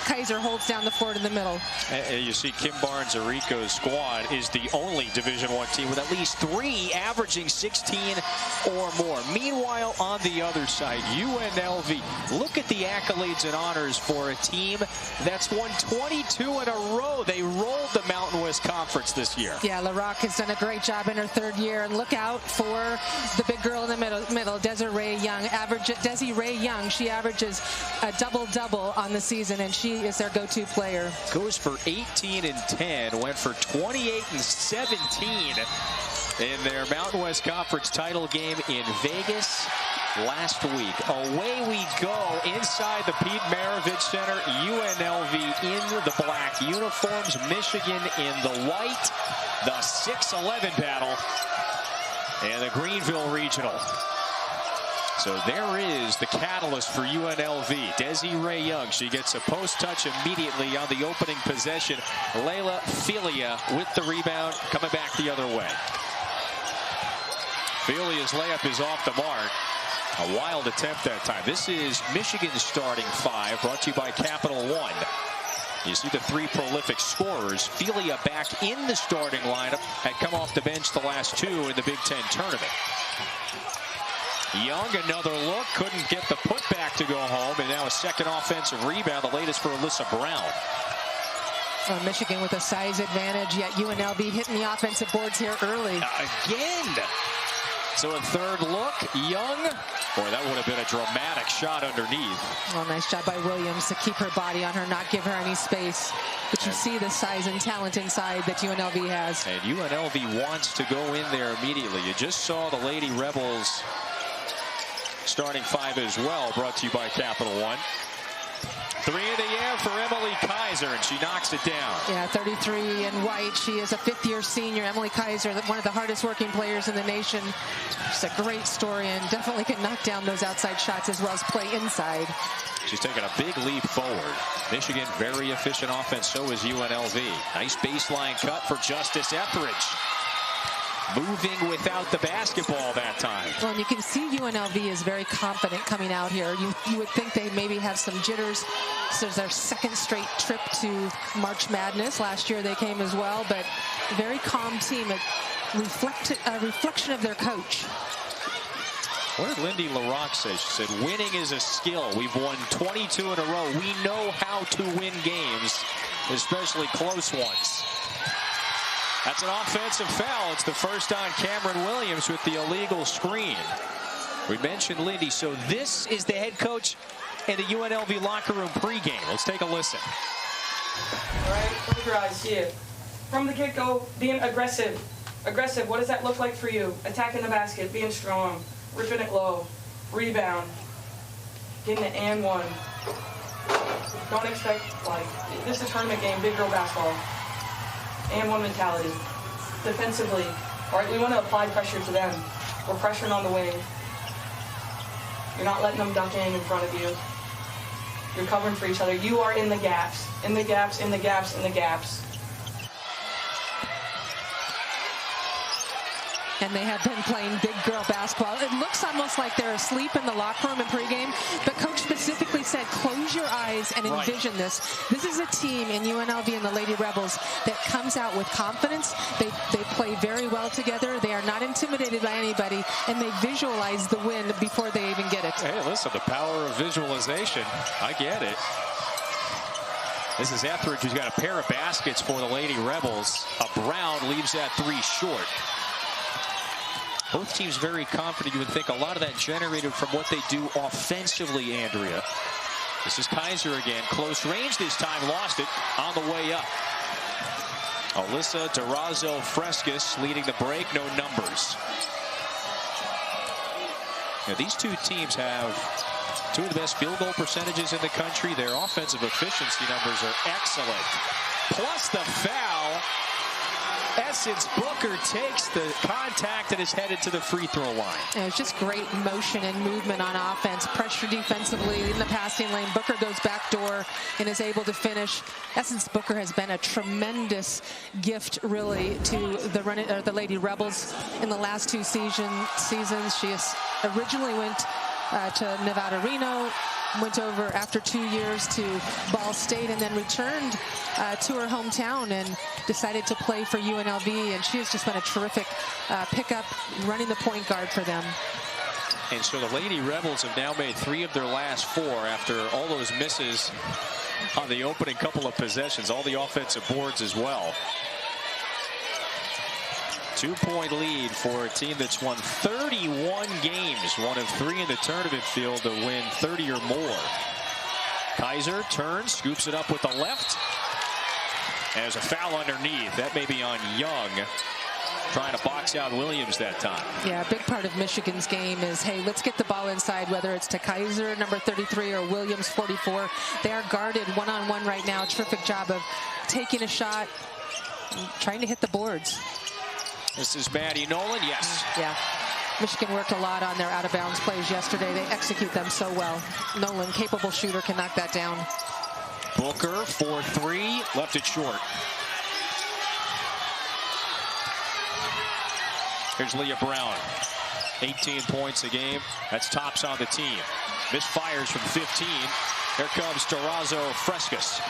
Kaiser holds down the fort in the middle. And you see Kim Barnes-Arico's squad is the only Division I team with at least 3 averaging 16 or more. Meanwhile, on the other side, UNLV. Look at the accolades and honors for a team that's won 22 in a row. They rolled the Mountain West Conference this year. Yeah, LaRock has done a great job in her 3rd year. And look out for the big girl in the middle, Desiree Young. She averages a double-double on the season, and she is their go-to player. Goes for 18 and 10, went for 28 and 17 in their Mountain West Conference title game in Vegas last week. Away we go inside the Pete Maravich Center. UNLV in the black uniforms, Michigan in the white. The 6-11 battle and the Greenville Regional. So there is the catalyst for UNLV. Desiree Young, she gets a post touch immediately on the opening possession. Layla Filia with the rebound, coming back the other way. Filia's layup is off the mark. A wild attempt that time. This is Michigan's starting 5, brought to you by Capital One. You see the 3 prolific scorers. Filia back in the starting lineup, had come off the bench the last 2 in the Big Ten tournament. Young, another look, couldn't get the putback to go home, and now a second offensive rebound, the latest for Alyssa Brown. Michigan with a size advantage, yet UNLV hitting the offensive boards here early. Again. So a 3rd look, Young. Boy, that would have been a dramatic shot underneath. Well, nice job by Williams to keep her body on her, not give her any space. But you see the size and talent inside that UNLV has. And UNLV wants to go in there immediately. You just saw the Lady Rebels starting 5 as well, brought to you by Capital One. 3 in the air for Emily Kaiser, and she knocks it down. Yeah, 33 in white. She is a 5th-year senior. Emily Kaiser, one of the hardest working players in the nation. She's a great story and definitely can knock down those outside shots as well as play inside. She's taken a big leap forward. Michigan, very efficient offense, so is UNLV. Nice baseline cut for Justice Etheridge. Moving without the basketball that time. Well, and you can see UNLV is very confident coming out here. You would think they maybe have some jitters. So it's their 2nd straight trip to March Madness. Last year they came as well, but a very calm team. A reflection of their coach. What did Lindy LaRock say? She said, winning is a skill. We've won 22 in a row. We know how to win games, especially close ones. That's an offensive foul. It's the first on Cameron Williams with the illegal screen. We mentioned Lindy. So this is the head coach in the UNLV locker room pregame. Let's take a listen. All right, close your eyes, see it. From the get-go, being aggressive. Aggressive, what does that look like for you? Attacking the basket, being strong, ripping it low, rebound, getting it and one. Don't expect, this is a tournament game, big girl basketball. And one mentality. Defensively, all right, we want to apply pressure to them. We're pressuring on the wing. You're not letting them dunk in front of you. You're covering for each other. You are in the gaps, in the gaps, in the gaps, in the gaps. And they have been playing big girl basketball. It looks almost like they're asleep in the locker room in pregame, but coach specifically said, close your eyes and envision this. This is a team in UNLV and the Lady Rebels that comes out with confidence. They play very well together. They are not intimidated by anybody, and they visualize the win before they even get it. Hey, listen, the power of visualization. I get it. This is Etheridge, who's got a pair of baskets for the Lady Rebels. Brown leaves that 3 short. Both teams very confident. You would think a lot of that generated from what they do offensively, Andrea. This is Kaiser again. Close range this time. Lost it on the way up. Alyssa Durazo-Frescas leading the break. No numbers. Now, these 2 teams have 2 of the best field goal percentages in the country. Their offensive efficiency numbers are excellent. Plus the foul. Essence Booker takes the contact and is headed to the free throw line. Yeah, it's just great motion and movement on offense. Pressure defensively in the passing lane. Booker goes backdoor and is able to finish. Essence Booker has been a tremendous gift, really, to the Lady Rebels in the last 2 seasons. She originally went to Nevada Reno, went over after 2 years to Ball State and then returned to her hometown and decided to play for UNLV. And she has just been a terrific pickup running the point guard for them. And so the Lady Rebels have now made 3 of their last 4 after all those misses on the opening couple of possessions, all the offensive boards as well. 2-point lead for a team that's won 31 games, one of 3 in the tournament field to win 30 or more. Kaiser turns, scoops it up with the left. There's a foul underneath. That may be on Young, trying to box out Williams that time. Yeah, a big part of Michigan's game is, hey, let's get the ball inside, whether it's to Kaiser, number 33, or Williams, 44. They are guarded one-on-one right now. Terrific job of taking a shot, trying to hit the boards. This is Maddie Nolan, yes. Yeah. Michigan worked a lot on their out-of-bounds plays yesterday. They execute them so well. Nolan, capable shooter, can knock that down. Booker, 4-3, left it short. Here's Leah Brown, 18 points a game. That's tops on the team. Misfires from 15. Here comes Terrazzo Frescas.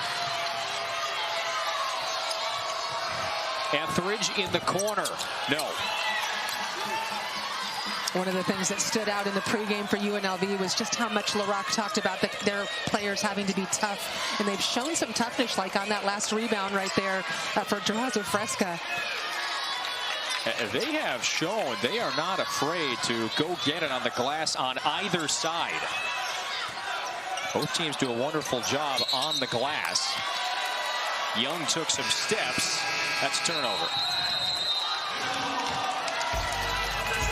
Etheridge in the corner. No. One of the things that stood out in the pregame for UNLV was just how much LaRock talked about their players having to be tough. And they've shown some toughness, like on that last rebound right there for Terrazzo Fresca. They have shown they are not afraid to go get it on the glass on either side. Both teams do a wonderful job on the glass. Young took some steps. That's turnover.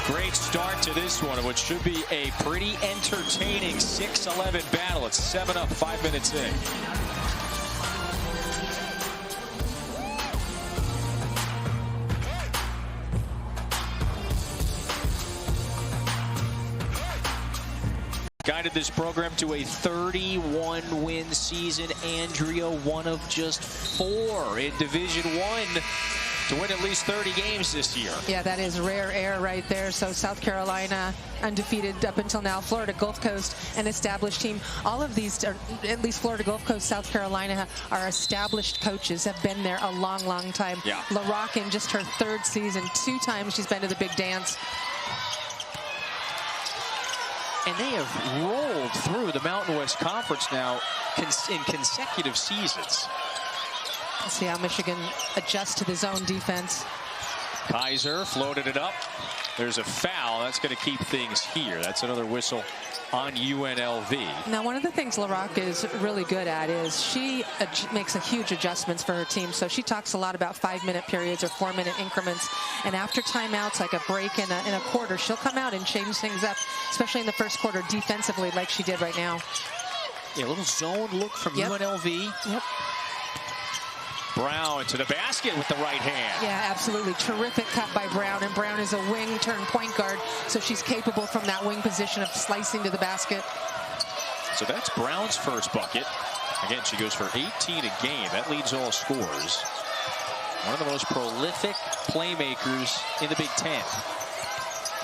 Great start to this one, which should be a pretty entertaining 6-11 battle. It's 7-up, 5 minutes in. Guided this program to a 31-win season. Andrea, one of just 4 in Division I to win at least 30 games this year. Yeah, that is rare air right there. So South Carolina undefeated up until now. Florida Gulf Coast, an established team. All of these, or at least Florida Gulf Coast, South Carolina, are established coaches, have been there a long, long time. Yeah. LaRock in just her 3rd season, 2 times she's been to the big dance. And they have rolled through the Mountain West Conference now in consecutive seasons. Let's see how Michigan adjusts to the zone defense. Kaiser floated it up. There's a foul. That's going to keep things here. That's another whistle on UNLV. Now, one of the things LaRock is really good at is she makes a huge adjustments for her team. So she talks a lot about 5-minute periods or 4-minute increments. And after timeouts, like a break in a quarter, she'll come out and change things up, especially in the first quarter defensively, like she did right now. Yeah, a little zone look from UNLV. Yep. Brown to the basket with the right hand. Yeah, absolutely. Terrific cut by Brown. And Brown is a wing turn point guard, so she's capable from that wing position of slicing to the basket. So that's Brown's first bucket. Again, she goes for 18 a game. That leads all scorers. One of the most prolific playmakers in the Big Ten.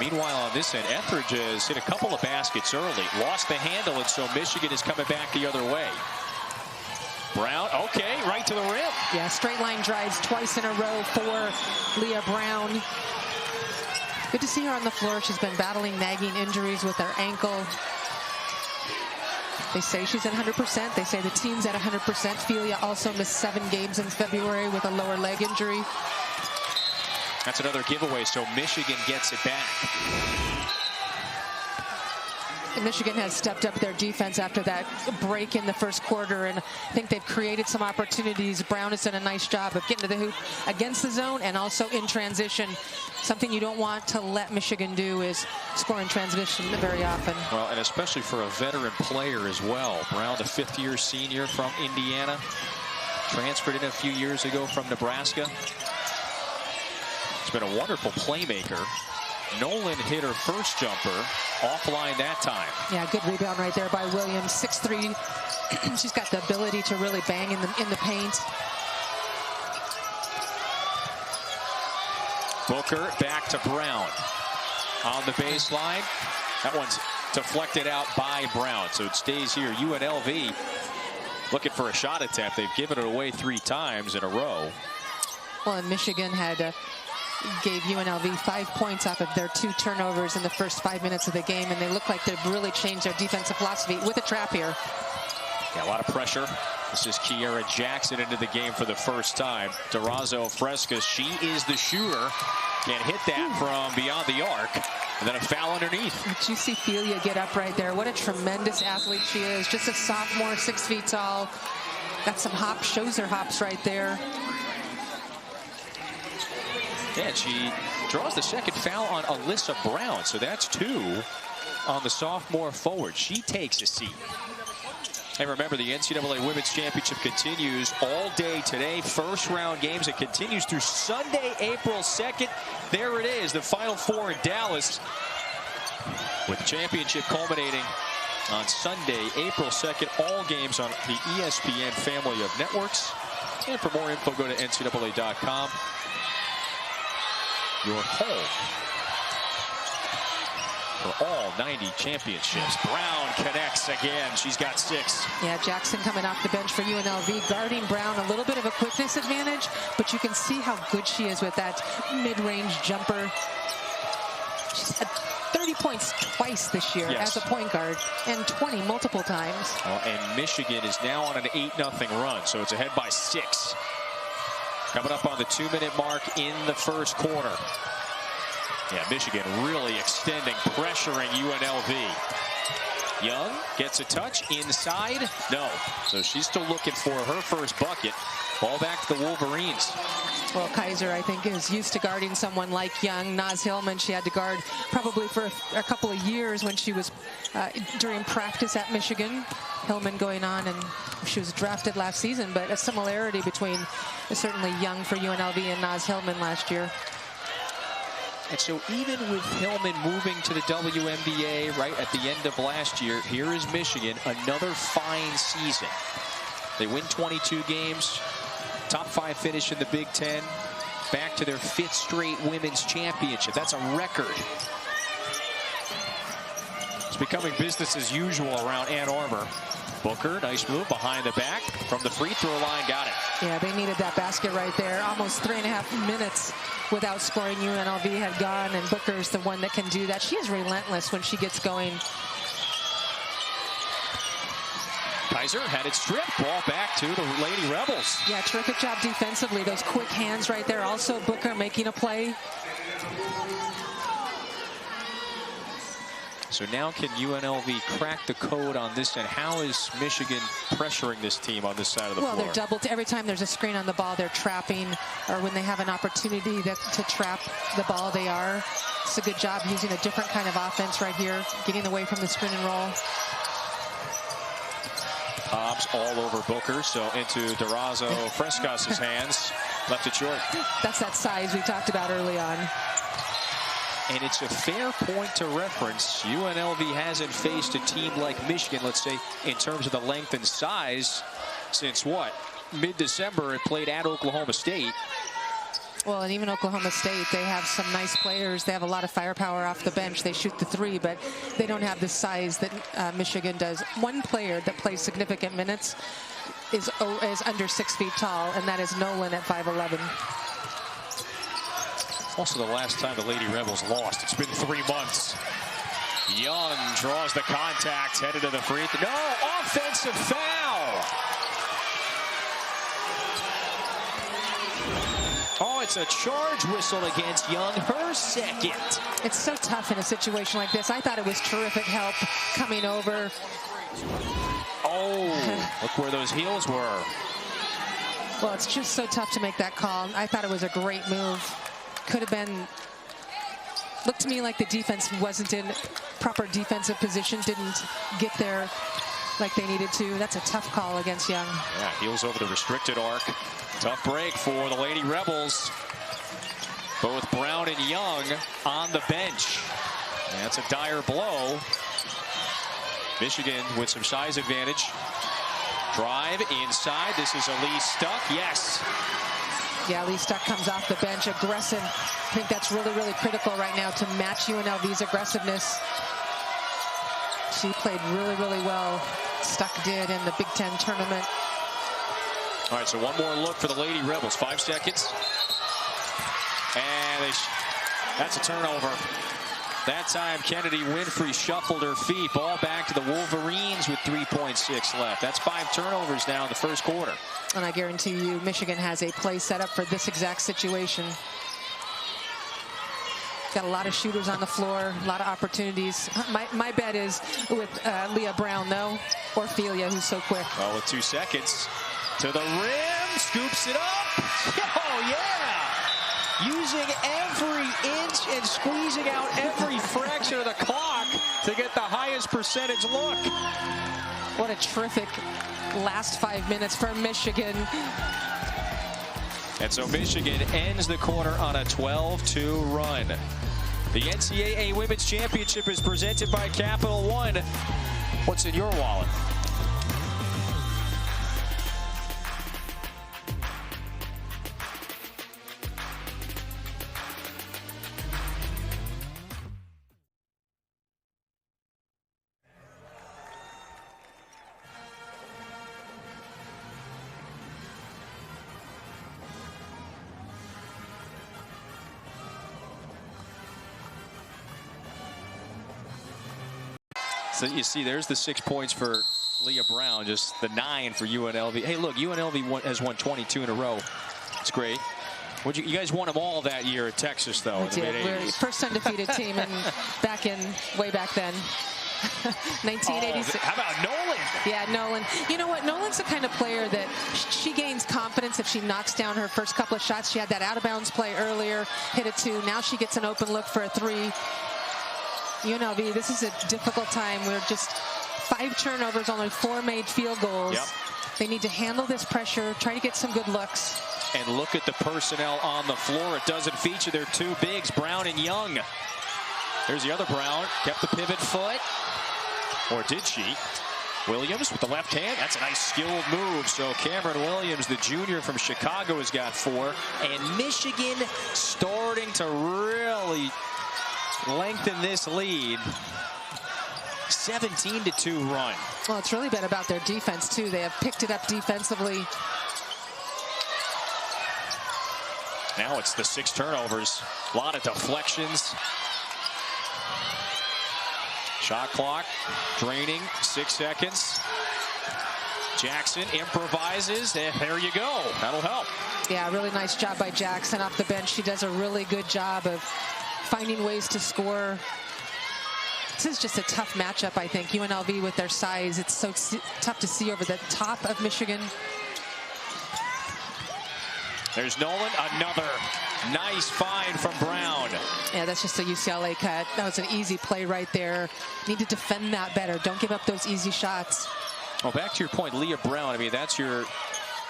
Meanwhile, on this end, Etheridge has hit a couple of baskets early. Lost the handle, and so Michigan is coming back the other way. Brown, okay, right to the rim. Yeah, straight line drives twice in a row for Leah Brown. Good to see her on the floor. She's been battling nagging injuries with her ankle. They say she's at 100%. They say the team's at 100%. Felia also missed 7 games in February with a lower leg injury. That's another giveaway, so Michigan gets it back. Michigan has stepped up their defense after that break in the first quarter, and I think they've created some opportunities. Brown has done a nice job of getting to the hoop against the zone and also in transition. Something you don't want to let Michigan do is score in transition very often. Well, and especially for a veteran player as well. Brown, the 5th-year senior from Indiana, transferred in a few years ago from Nebraska. She's been a wonderful playmaker. Nolan hit her first jumper offline that time. Yeah, good rebound right there by Williams. 6'3". She's got the ability to really bang in the paint. Booker back to Brown on the baseline. That one's deflected out by Brown. So it stays here. UNLV looking for a shot attempt. They've given it away 3 times in a row. Well, and Michigan gave UNLV 5 points off of their 2 turnovers in the first 5 minutes of the game, and they look like they've really changed their defensive philosophy with a trap here. Yeah, a lot of pressure. This is Kiera Jackson into the game for the first time. Durazo Fresca, she is the shooter. Can't hit that from beyond the arc. And then a foul underneath. Did you see Felia get up right there? What a tremendous athlete she is. Just a sophomore, 6 feet tall. Got some hops, shows her hops right there. And she draws the second foul on Alyssa Brown. So that's 2 on the sophomore forward. She takes a seat. And remember, the NCAA Women's Championship continues all day today. First round games. It continues through Sunday, April 2nd. There it is, the Final Four in Dallas, with the championship culminating on Sunday, April 2nd. All games on the ESPN family of networks. And for more info, go to NCAA.com. Your home for all 90 championships. Brown connects again. She's got 6. Yeah, Jackson coming off the bench for UNLV, guarding Brown. A little bit of a quickness advantage, but you can see how good she is with that mid-range jumper. She's had 30 points twice this year as a point guard, and 20 multiple times. Well, and Michigan is now on an 8-0 run, so it's ahead by 6. Coming up on the 2-minute mark in the first quarter. Yeah, Michigan really extending, pressuring UNLV. Young gets a touch inside. No. So she's still looking for her first bucket. Ball back to the Wolverines. Well, Kaiser, I think, is used to guarding someone like Young. Naz Hillman, she had to guard probably for a couple of years when she was during practice at Michigan. Hillman going on, and she was drafted last season, but a similarity between certainly Young for UNLV and Naz Hillman last year. And so even with Hillman moving to the WNBA right at the end of last year, here is Michigan, another fine season. They win 22 games, top 5 finish in the Big Ten, back to their 5th straight women's championship. That's a record. It's becoming business as usual around Ann Arbor. Booker, nice move behind the back from the free throw line, got it. Yeah, they needed that basket right there. Almost 3.5 minutes without scoring. UNLV had gone, and Booker's the one that can do that. She is relentless when she gets going. Kaiser had it stripped. Ball back to the Lady Rebels. Yeah, terrific job defensively. Those quick hands right there. Also, Booker making a play. So now can UNLV crack the code on this, and how is Michigan pressuring this team on this side of the floor? Well, they're doubled. Every time there's a screen on the ball, they're trapping, or when they have an opportunity to trap the ball, they are. It's a good job using a different kind of offense right here, getting away from the screen and roll. Hobbs all over Booker, so into Durazo Frescas' hands. Left it short. That's that size we talked about early on. And it's a fair point to reference. UNLV hasn't faced a team like Michigan, let's say, in terms of the length and size, since what? Mid-December, it played at Oklahoma State. Well, and even Oklahoma State, they have some nice players. They have a lot of firepower off the bench. They shoot the 3, but they don't have the size that Michigan does. One player that plays significant minutes is under 6 feet tall, and that is Nolan at 5'11". Also the last time the Lady Rebels lost. It's been 3 months. Young draws the contact, headed to the free throw. No, offensive foul. Oh, it's a charge whistle against Young, her second. It's so tough in a situation like this. I thought it was terrific help coming over. Oh, look where those heels were. Well, it's just so tough to make that call. I thought it was a great move. Could have been, looked to me like the defense wasn't in proper defensive position, didn't get there like they needed to. That's a tough call against Young. Yeah, heels over the restricted arc. Tough break for the Lady Rebels. Both Brown and Young on the bench. And that's a dire blow. Michigan with some size advantage. Drive inside. This is Elise Stuck. Yes. Yeah, Lee Stuck comes off the bench, aggressive. I think that's really, really critical right now to match UNLV's aggressiveness. She played really, really well. Stuck did in the Big Ten tournament. All right, so one more look for the Lady Rebels. 5 seconds. And that's a turnover. That time, Kennedy Winfrey shuffled her feet. Ball back to the Wolverines with 3.6 left. That's 5 turnovers now in the first quarter. And I guarantee you, Michigan has a play set up for this exact situation. Got a lot of shooters on the floor, a lot of opportunities. My bet is with Leah Brown, though, or Ophelia, who's so quick. Well, with 2 seconds. To the rim, scoops it up. Oh, yeah! Using every inch and squeezing out every fraction of the clock to get the highest percentage look. What a terrific last 5 minutes for Michigan. And so Michigan ends the quarter on a 12-2 run. The NCAA Women's Championship is presented by Capital One. What's in your wallet? So you see, there's the 6 points for Leah Brown, just the 9 for UNLV. Hey, look, UNLV has won 22 in a row. It's great. You guys won them all that year at Texas, though. We did. We're the first undefeated team, and way back then. 1986. Oh, how about Nolan? Yeah, Nolan. You know what? Nolan's the kind of player that she gains confidence if she knocks down her first couple of shots. She had that out-of-bounds play earlier, hit a 2. Now she gets an open look for a 3. UNLV, this is a difficult time. We're just 5 turnovers, only 4 made field goals. Yep. They need to handle this pressure, try to get some good looks. And look at the personnel on the floor. It doesn't feature their 2 bigs, Brown and Young. There's the other Brown, kept the pivot foot. Or did she? Williams with the left hand. That's a nice skilled move. So Cameron Williams, the junior from Chicago, has got 4. And Michigan starting to really lengthen this lead. 17-2 run. Well, it's really been about their defense, too. They have picked it up defensively. Now it's the 6 turnovers. A lot of deflections. Shot clock draining. 6 seconds. Jackson improvises, and there you go. That'll help. Yeah, really nice job by Jackson off the bench. She does a really good job of finding ways to score. This is just a tough matchup, I think. UNLV with their size, it's so tough to see over the top of Michigan. There's Nolan, another nice find from Brown. Yeah, that's just a UCLA cut. That was an easy play right there. Need to defend that better. Don't give up those easy shots. Well, back to your point, Leah Brown. I mean, that's your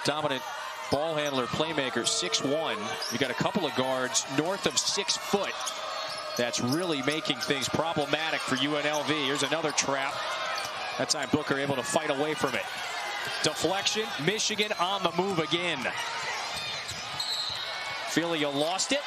dominant ball handler, playmaker, 6'1". You got a couple of guards north of 6 foot. That's really making things problematic for UNLV. Here's another trap. That time Booker able to fight away from it. Deflection, Michigan on the move again. Ophelia lost it.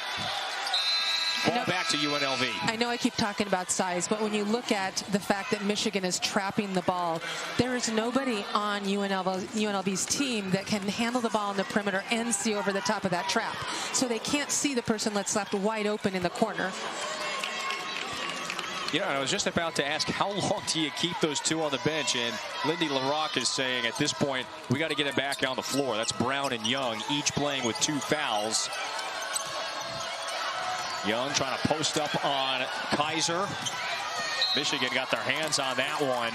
Ball back to UNLV. I know I keep talking about size, but when you look at the fact that Michigan is trapping the ball, there is nobody on UNLV's team that can handle the ball on the perimeter and see over the top of that trap. So they can't see the person that's left wide open in the corner. You know, I was just about to ask, how long do you keep those 2 on the bench? And Lindy LaRocque is saying at this point, we got to get it back on the floor. That's Brown and Young, each playing with 2 fouls. Young trying to post up on Kaiser. Michigan got their hands on that one.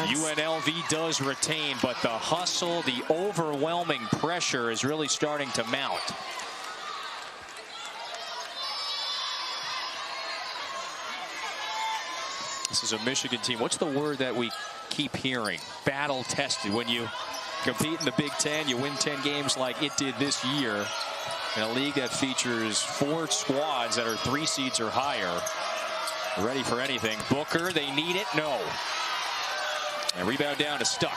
UNLV does retain, but the hustle, the overwhelming pressure is really starting to mount. This is a Michigan team. What's the word that we keep hearing? Battle tested. When you compete in the Big Ten, you win 10 games like it did this year. In a league that features 4 squads that are 3 seeds or higher. Ready for anything. Booker, they need it. No. And rebound down to Stuck.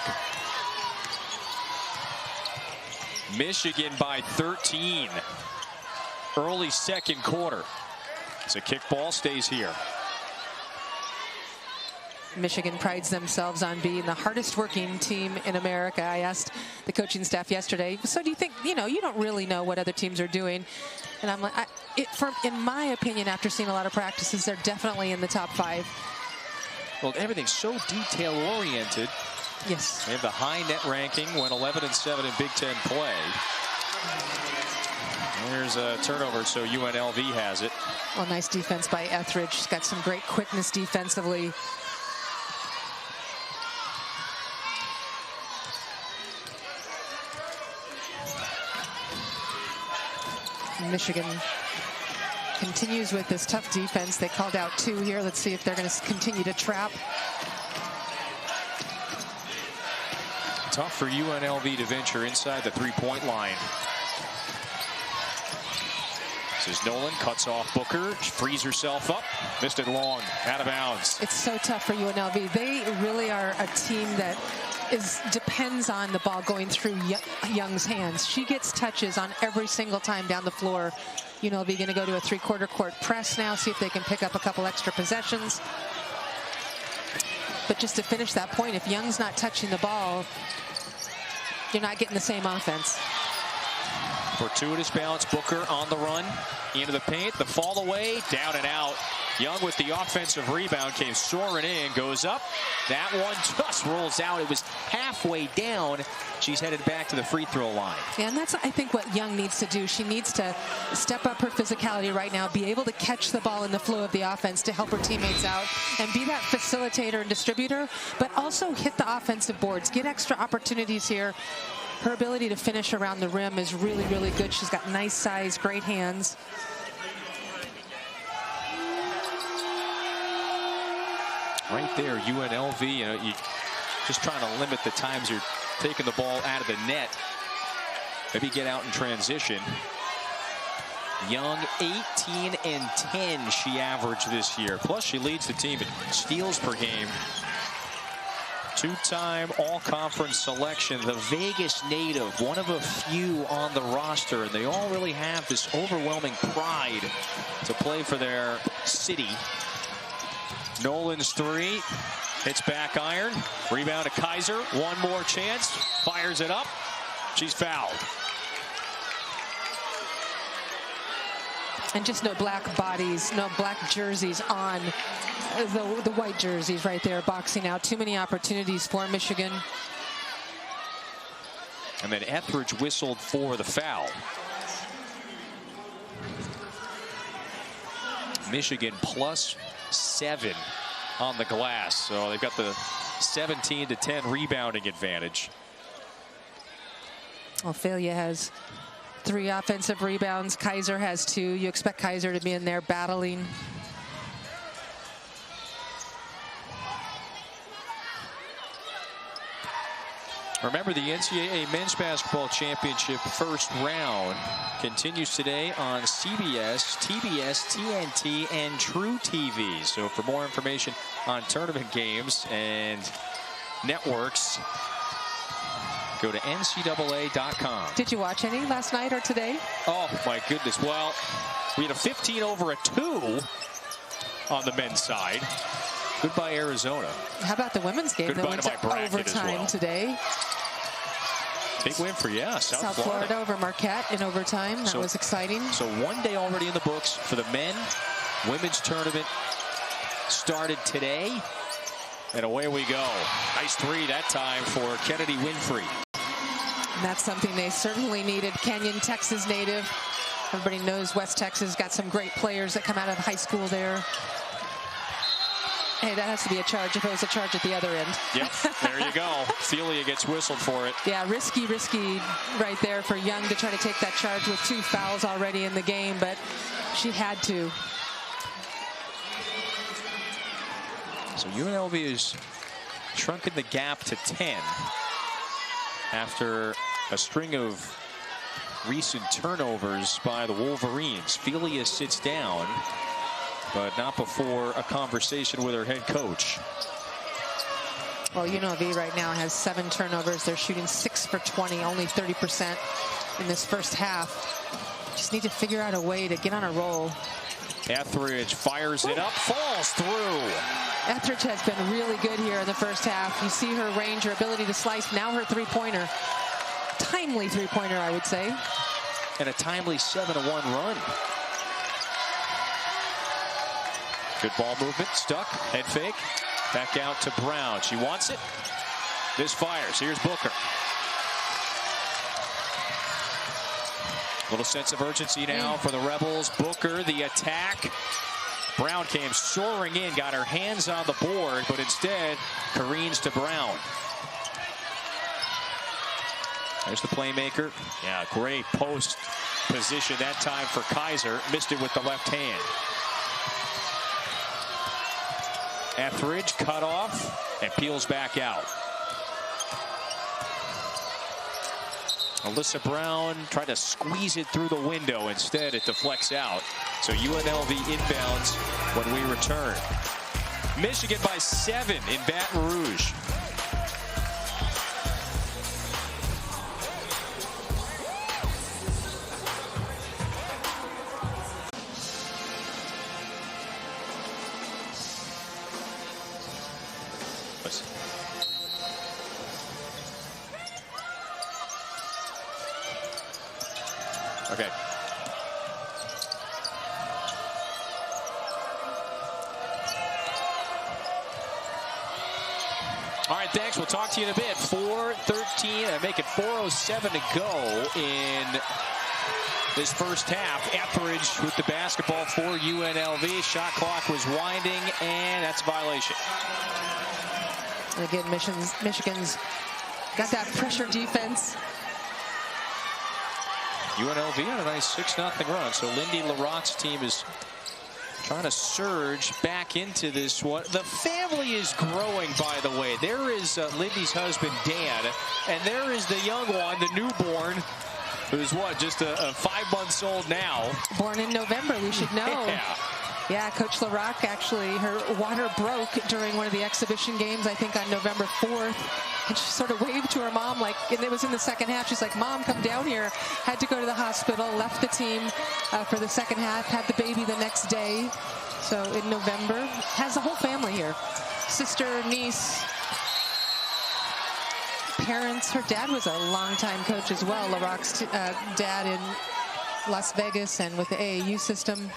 Michigan by 13. Early second quarter. It's a kickball, stays here. Michigan prides themselves on being the hardest working team in America. I asked the coaching staff yesterday, so do you think, you don't really know what other teams are doing? And I'm like, in my opinion, after seeing a lot of practices, they're definitely in the top 5. Well, everything's so detail-oriented. Yes. They have the high net ranking, went 11-7 in Big Ten play. There's a turnover, so UNLV has it. Well, nice defense by Etheridge. She's got some great quickness defensively. Michigan continues with this tough defense. They called out 2 here. Let's see if they're going to continue to trap. Tough for UNLV to venture inside the 3-point line. This is Nolan, cuts off Booker, frees herself up, missed it long, out of bounds. It's so tough for UNLV. They really are a team that depends on the ball going through Young's hands. She gets touches on every single time down the floor. UNLV going to go to a 3-quarter court press now, see if they can pick up a couple extra possessions. But just to finish that point, if Young's not touching the ball, you're not getting the same offense. Fortuitous bounce, Booker on the run, into the paint, the fall away, down and out. Young with the offensive rebound came soaring in, goes up. That one just rolls out. It was halfway down. She's headed back to the free throw line. Yeah, and that's, I think, what Young needs to do. She needs to step up her physicality right now, be able to catch the ball in the flow of the offense to help her teammates out, and be that facilitator and distributor, but also hit the offensive boards, get extra opportunities here. Her ability to finish around the rim is really, really good. She's got nice size, great hands. Right there, UNLV, you just trying to limit the times you're taking the ball out of the net. Maybe get out in transition. Young, 18 and 10 she averaged this year. Plus she leads the team in steals per game. 2-time all-conference selection, the Vegas native, one of a few on the roster, and they all really have this overwhelming pride to play for their city. Nolan's 3, hits back iron, rebound to Kaiser, one more chance, fires it up, she's fouled. And just no black bodies, no black jerseys on the white jerseys right there, boxing out. Too many opportunities for Michigan. And then Etheridge whistled for the foul. Michigan +7 on the glass, so they've got the 17-10 rebounding advantage. Ophelia has 3 offensive rebounds. Kaiser has 2. You expect Kaiser to be in there battling. Remember, the NCAA Men's Basketball Championship first round continues today on CBS, TBS, TNT, and True TV. So for more information on tournament games and networks, go to NCAA.com. Did you watch any last night or today? Oh, my goodness. Well, we had a 15-over-2 on the men's side. Goodbye, Arizona. How about the women's game? Goodbye to my bracket overtime as well. Today. Big win for, South Florida over Marquette in overtime. That was exciting. So one day already in the books for the men. Women's tournament started today. And away we go. Nice 3 that time for Kennedy Winfrey. And that's something they certainly needed. Canyon, Texas native. Everybody knows West Texas got some great players that come out of high school there. Hey, that has to be a charge if it was a charge at the other end. Yep, there you go. Ophelia gets whistled for it. Yeah, risky right there for Young to try to take that charge with 2 fouls already in the game, but she had to. So UNLV has shrunken the gap to 10 after a string of recent turnovers by the Wolverines. Ophelia sits down, but not before a conversation with her head coach. Well, UNLV right now has 7 turnovers. They're shooting 6 for 20, only 30% in this first half. Just need to figure out a way to get on a roll. Etheridge fires it up, falls through. Etheridge has been really good here in the first half. You see her range, her ability to slice. Now her three-pointer. Timely three-pointer, I would say. And a timely 7-1 run. Good ball movement. Stuck. Head fake. Back out to Brown. She wants it. This fires. Here's Booker. Little sense of urgency now for the Rebels. Booker, the attack. Brown came soaring in, got her hands on the board, but instead careens to Brown. There's the playmaker. Yeah, great post position that time for Kaiser. Missed it with the left hand. Etheridge cut off and peels back out. Alyssa Brown tried to squeeze it through the window. Instead, it deflects out. So UNLV inbounds when we return. Michigan by 7 in Baton Rouge. Okay. All right, thanks. We'll talk to you in a bit. 4:13, make it 4:07 to go in this first half. Etheridge with the basketball for UNLV. Shot clock was winding, and that's a violation. And again, Michigan's got that pressure defense. UNLV on a nice 6-0 run. So Lindy LaRocque's team is trying to surge back into this one. The family is growing, by the way. There is Lindy's husband, Dan, and there is the young one, the newborn, who's what, just a 5 months old now. Born in November, we should know. Yeah, Coach LaRocque, actually, her water broke during one of the exhibition games, I think on November 4th. And she sort of waved to her mom, like, and it was in the second half. She's like, Mom, come down here. Had to go to the hospital, left the team for the second half, had the baby the next day. So in November, has the whole family here. Sister, niece, parents. Her dad was a longtime coach as well, LaRocque's dad in Las Vegas and with the AAU system.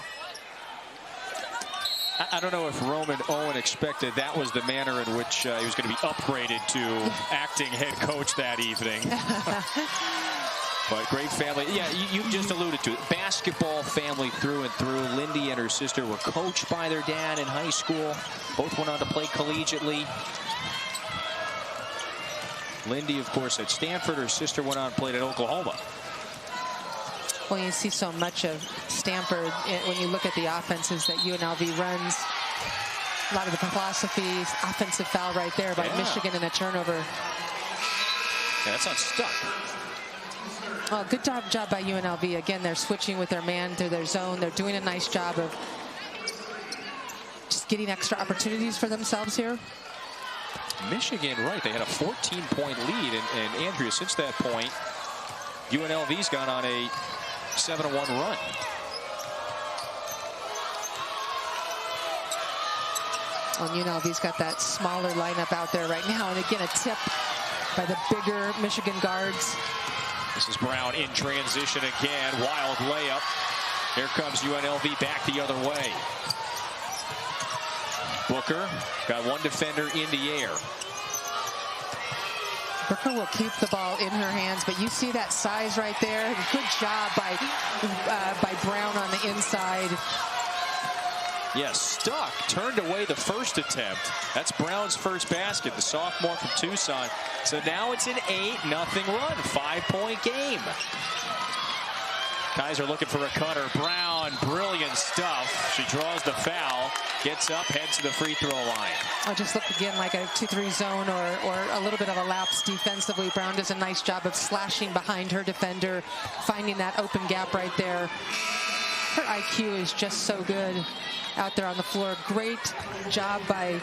I don't know if Roman Owen expected that was the manner in which he was going to be upgraded to acting head coach that evening. But great family. Yeah, you just alluded to it. Basketball family through and through. Lindy and her sister were coached by their dad in high school. Both went on to play collegiately. Lindy, of course, at Stanford. Her sister went on and played at Oklahoma. Well, you see so much of Stanford when you look at the offenses that UNLV runs. A lot of the philosophies, offensive foul right there by Michigan and a turnover. Yeah, that's unstuck. Oh, good job by UNLV. Again, they're switching with their man through their zone. They're doing a nice job of just getting extra opportunities for themselves here. Michigan, right, they had a 14-point lead. And Andrea, since that point, UNLV's gone on a 7-1 run. And UNLV's got that smaller lineup out there right now. And again, a tip by the bigger Michigan guards. This is Brown in transition again. Wild layup. Here comes UNLV back the other way. Booker got one defender in the air. Booker will keep the ball in her hands, but you see that size right there. Good job by Brown on the inside. Yes, stuck. Turned away the first attempt. That's Brown's first basket, the sophomore from Tucson. So now it's an 8-0 run, 5-point game. Kaiser looking for a cutter. Brown, brilliant stuff. She draws the foul, gets up, heads to the free throw line. Oh, just look again like a 2-3 zone or a little bit of a lapse defensively. Brown does a nice job of slashing behind her defender, finding that open gap right there. Her IQ is just so good out there on the floor. Great job by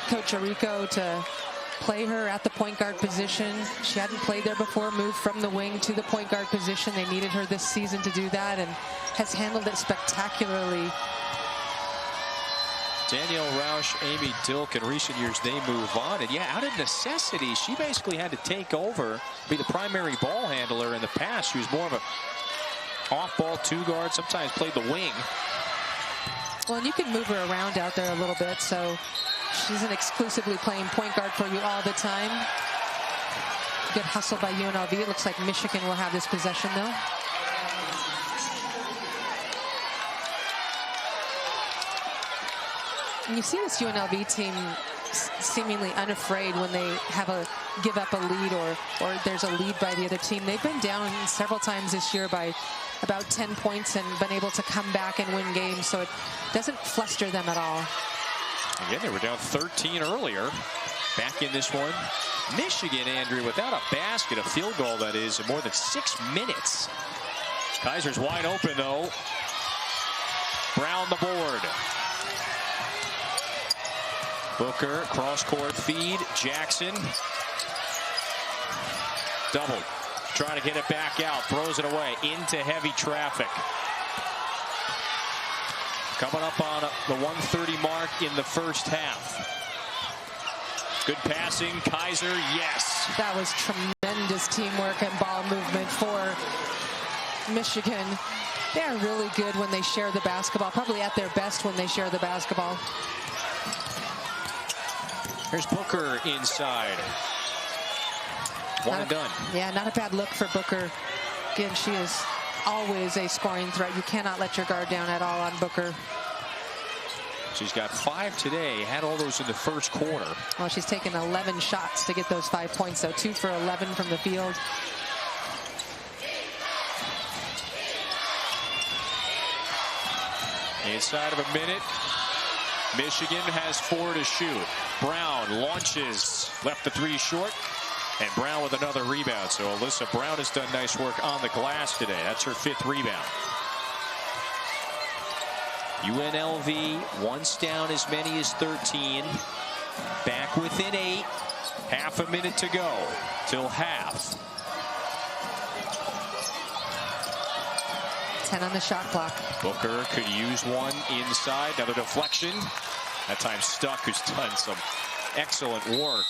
Coach Arico to play her at the point guard position. She hadn't played there before, moved from the wing to the point guard position. They needed her this season to do that and has handled it spectacularly. Danielle Roush, Amy Dilk, in recent years, they move on. And yeah, out of necessity, she basically had to take over, be the primary ball handler. In the past, she was more of a off-ball two-guard, sometimes played the wing. Well, and you can move her around out there a little bit, so she isn't exclusively playing point guard for you all the time. Good hustle by UNLV. It looks like Michigan will have this possession, though. And you see this UNLV team seemingly unafraid when they have a give up a lead or there's a lead by the other team. They've been down several times this year by about 10 points and been able to come back and win games, so it doesn't fluster them at all. Again, they were down 13 earlier. Back in this one. Michigan, Andrew, without a basket, a field goal that is, in more than 6 minutes. Kaiser's wide open, though. Brown the board. Booker, cross-court feed. Jackson. Double. Trying to get it back out. Throws it away into heavy traffic. Coming up on the 1:30 mark in the first half. Good passing. Kaiser, yes. That was tremendous teamwork and ball movement for Michigan. They're really good when they share the basketball. Probably at their best when they share the basketball. Here's Booker inside. One and done. Yeah, not a bad look for Booker. Again, she is always a scoring threat. You cannot let your guard down at all on Booker. She's got 5 today. Had all those in the first quarter. Well, she's taken 11 shots to get those 5 points, so 2 for 11 from the field. Inside of a minute. Michigan has 4 to shoot. Brown launches. Left the 3 short. And Brown with another rebound. So Alyssa Brown has done nice work on the glass today. That's her 5th rebound. UNLV once down as many as 13. Back within 8. Half a minute to go till half. 10 on the shot clock. Booker could use one inside. Another deflection. That time Stuck, who's done some excellent work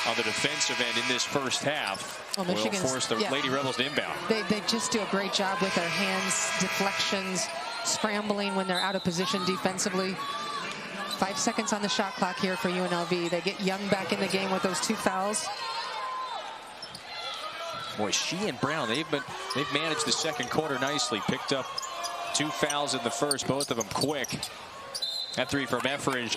on the defensive end in this first half. Well, will force the Lady Rebels to inbound. They just do a great job with their hands, deflections, scrambling when they're out of position defensively. 5 seconds on the shot clock here for UNLV. They get Young back in the game with those 2 fouls. Boy, she and Brown, they've managed the second quarter nicely. Picked up 2 fouls in the first, both of them quick. That 3 from Etheridge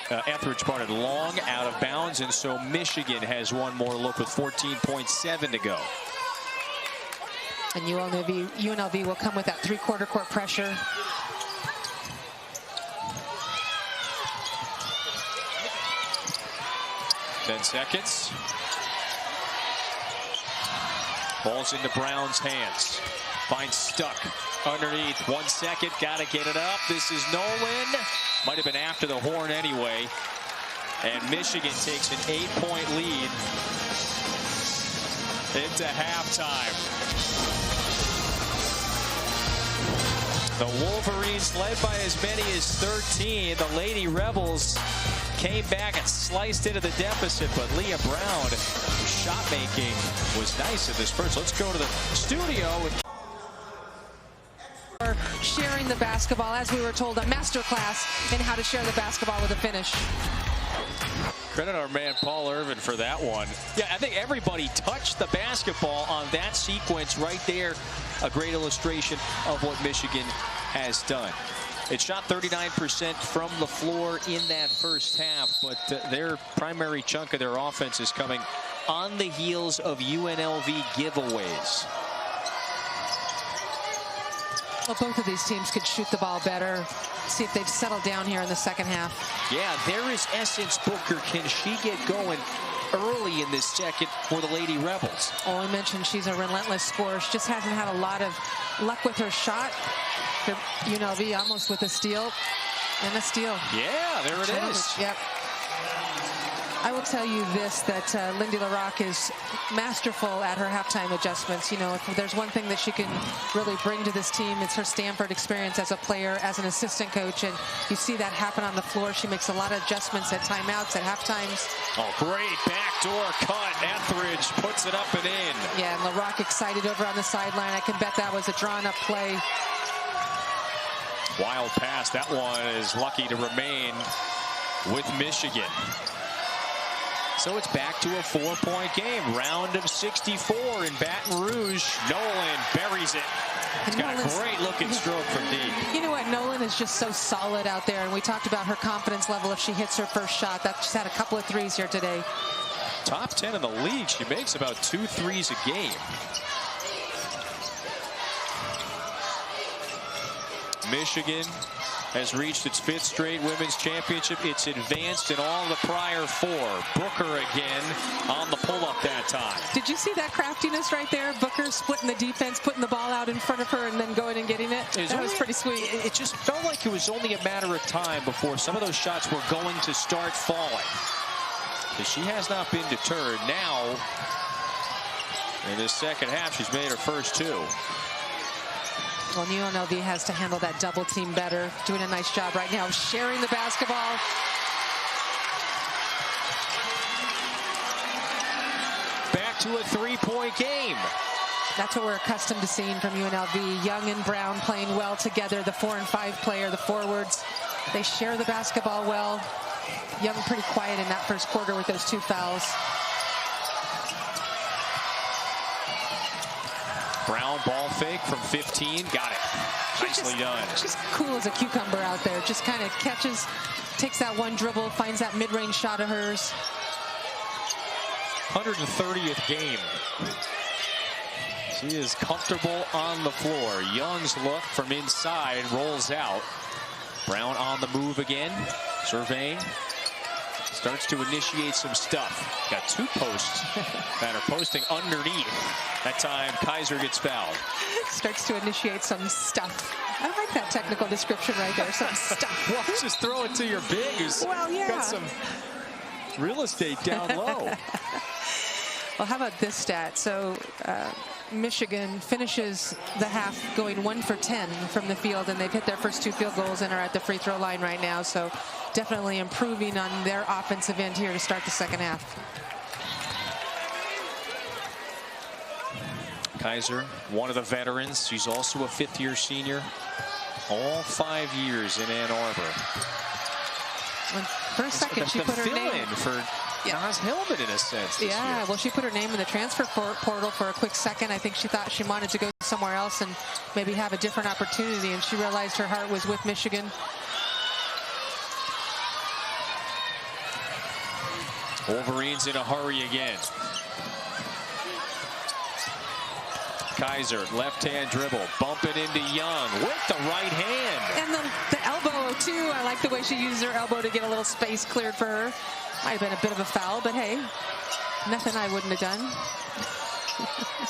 parted long out of bounds, and so Michigan has one more look with 14.7 to go. And UNLV will come with that 3/4 court pressure. Ten seconds. Ball's into Brown's hands. Finds Stuck underneath. 1 second. Got to get it up. This is Nolan. Might have been after the horn anyway. And Michigan takes an 8-point lead into halftime. The Wolverines led by as many as 13. The Lady Rebels came back and sliced into the deficit, but Leah Brown, shot making was nice at this first. Let's go to the studio with sharing the basketball, as we were told, a master class in how to share the basketball with a finish. Credit our man Paul Irvin for that one. Yeah, I think everybody touched the basketball on that sequence right there. A great illustration of what Michigan has done. It shot 39% from the floor in that first half, but their primary chunk of their offense is coming on the heels of UNLV giveaways. Well, both of these teams could shoot the ball better. See if they've settled down here in the second half. Yeah, there is Essence Booker. Can she get going early in this second for the Lady Rebels? Oh, I mentioned she's a relentless scorer. She just hasn't had a lot of luck with her shot. UNLV almost with a steal. And a steal. Yeah, there it is. Yep. I will tell you this, that Lindy LaRocque is masterful at her halftime adjustments. You know, if there's one thing that she can really bring to this team, it's her Stanford experience as a player, as an assistant coach, and you see that happen on the floor. She makes a lot of adjustments at timeouts, at halftimes. Oh, great backdoor cut. Etheridge puts it up and in. Yeah, and LaRocque excited over on the sideline. I can bet that was a drawn-up play. Wild pass. That one is lucky to remain with Michigan. So it's back to a 4-point game. Round of 64 in Baton Rouge. Nolan buries it. It's got a great looking stroke from deep. You know what? Nolan is just so solid out there. And we talked about her confidence level if she hits her first shot. She's had a couple of threes here today. Top 10 in the league. She makes about 2 threes a game. Michigan has reached its 5th straight women's championship. It's advanced in all the prior 4. Booker again on the pull-up that time. Did you see that craftiness right there? Booker splitting the defense, putting the ball out in front of her, and then going and getting it. That was pretty sweet. It just felt like it was only a matter of time before some of those shots were going to start falling. Because she has not been deterred. Now, in this second half, she's made her first 2. Well, UNLV has to handle that double team better. Doing a nice job right now, sharing the basketball. Back to a 3-point game. That's what we're accustomed to seeing from UNLV. Young and Brown playing well together. The 4 and 5 player, the forwards, they share the basketball well. Young pretty quiet in that first quarter with those 2 fouls. Brown ball fake from 15. Got it. Nicely done. She's cool as a cucumber out there. Just kind of catches, takes that one dribble, finds that mid-range shot of hers. 130th game. She is comfortable on the floor. Young's look from inside rolls out. Brown on the move again. Surveying. Starts to initiate some stuff. Got 2 posts that are posting underneath. That time, Kaiser gets fouled. Starts to initiate some stuff. I like that technical description right there. Some stuff. Well, just throw it to your big who's got some real estate down low. Well, how about this stat? So Michigan finishes the half going 1 for 10 from the field, and they've hit their first 2 field goals and are at the free throw line right now. So definitely improving on their offensive end here to start the second half. Kaiser, one of the veterans. She's also a 5th-year senior. All 5 years in Ann Arbor. For a second, she put her name for Naz Hillman in a sense. This year. Well, she put her name in the transfer portal for a quick second. I think she thought she wanted to go somewhere else and maybe have a different opportunity, and she realized her heart was with Michigan. Wolverines in a hurry again. Kaiser, left-hand dribble, bumping into Young with the right hand. And the elbow, too. I like the way she used her elbow to get a little space cleared for her. Might have been a bit of a foul, but hey, nothing I wouldn't have done.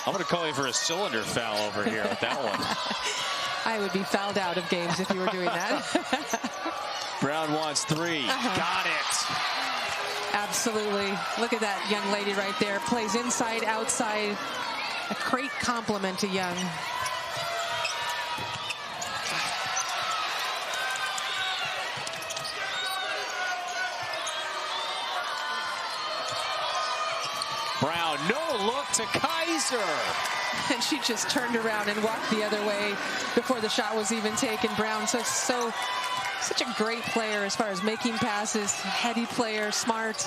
I'm going to call you for a cylinder foul over here with that one. I would be fouled out of games if you were doing that. Brown wants 3. Got it. Absolutely. Look at that young lady right there. Plays inside, outside. A great compliment to Young. Brown, no look to Kaiser. And she just turned around and walked the other way before the shot was even taken. Brown, such a great player as far as making passes, heady player, smart.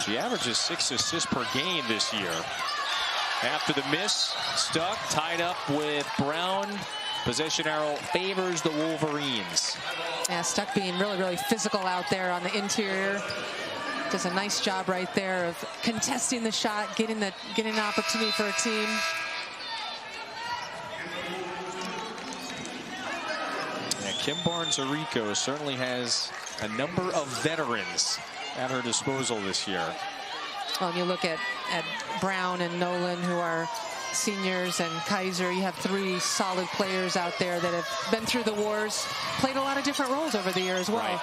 She averages 6 assists per game this year. After the miss, Stuck tied up with Brown. Possession arrow favors the Wolverines. Yeah, Stuck being really, really physical out there on the interior. Does a nice job right there of contesting the shot, getting an opportunity for a team. Yeah, Kim Barnes-Arico certainly has a number of veterans at her disposal this year. Well, and you look at Brown and Nolan, who are seniors, and Kaiser. You have 3 solid players out there that have been through the wars, played a lot of different roles over the year as well. Right.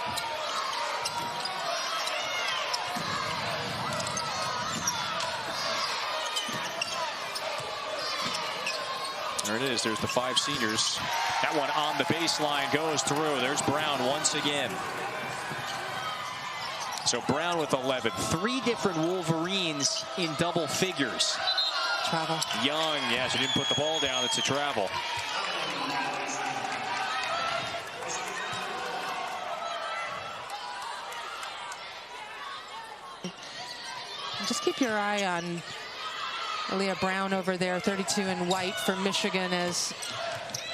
There it is. There's the 5 seniors. That one on the baseline goes through. There's Brown once again. So Brown with 11. 3 different Wolverines in double figures. Travel. Young, yeah, she didn't put the ball down. It's a travel. Just keep your eye on Aaliyah Brown over there, 32 in white for Michigan, as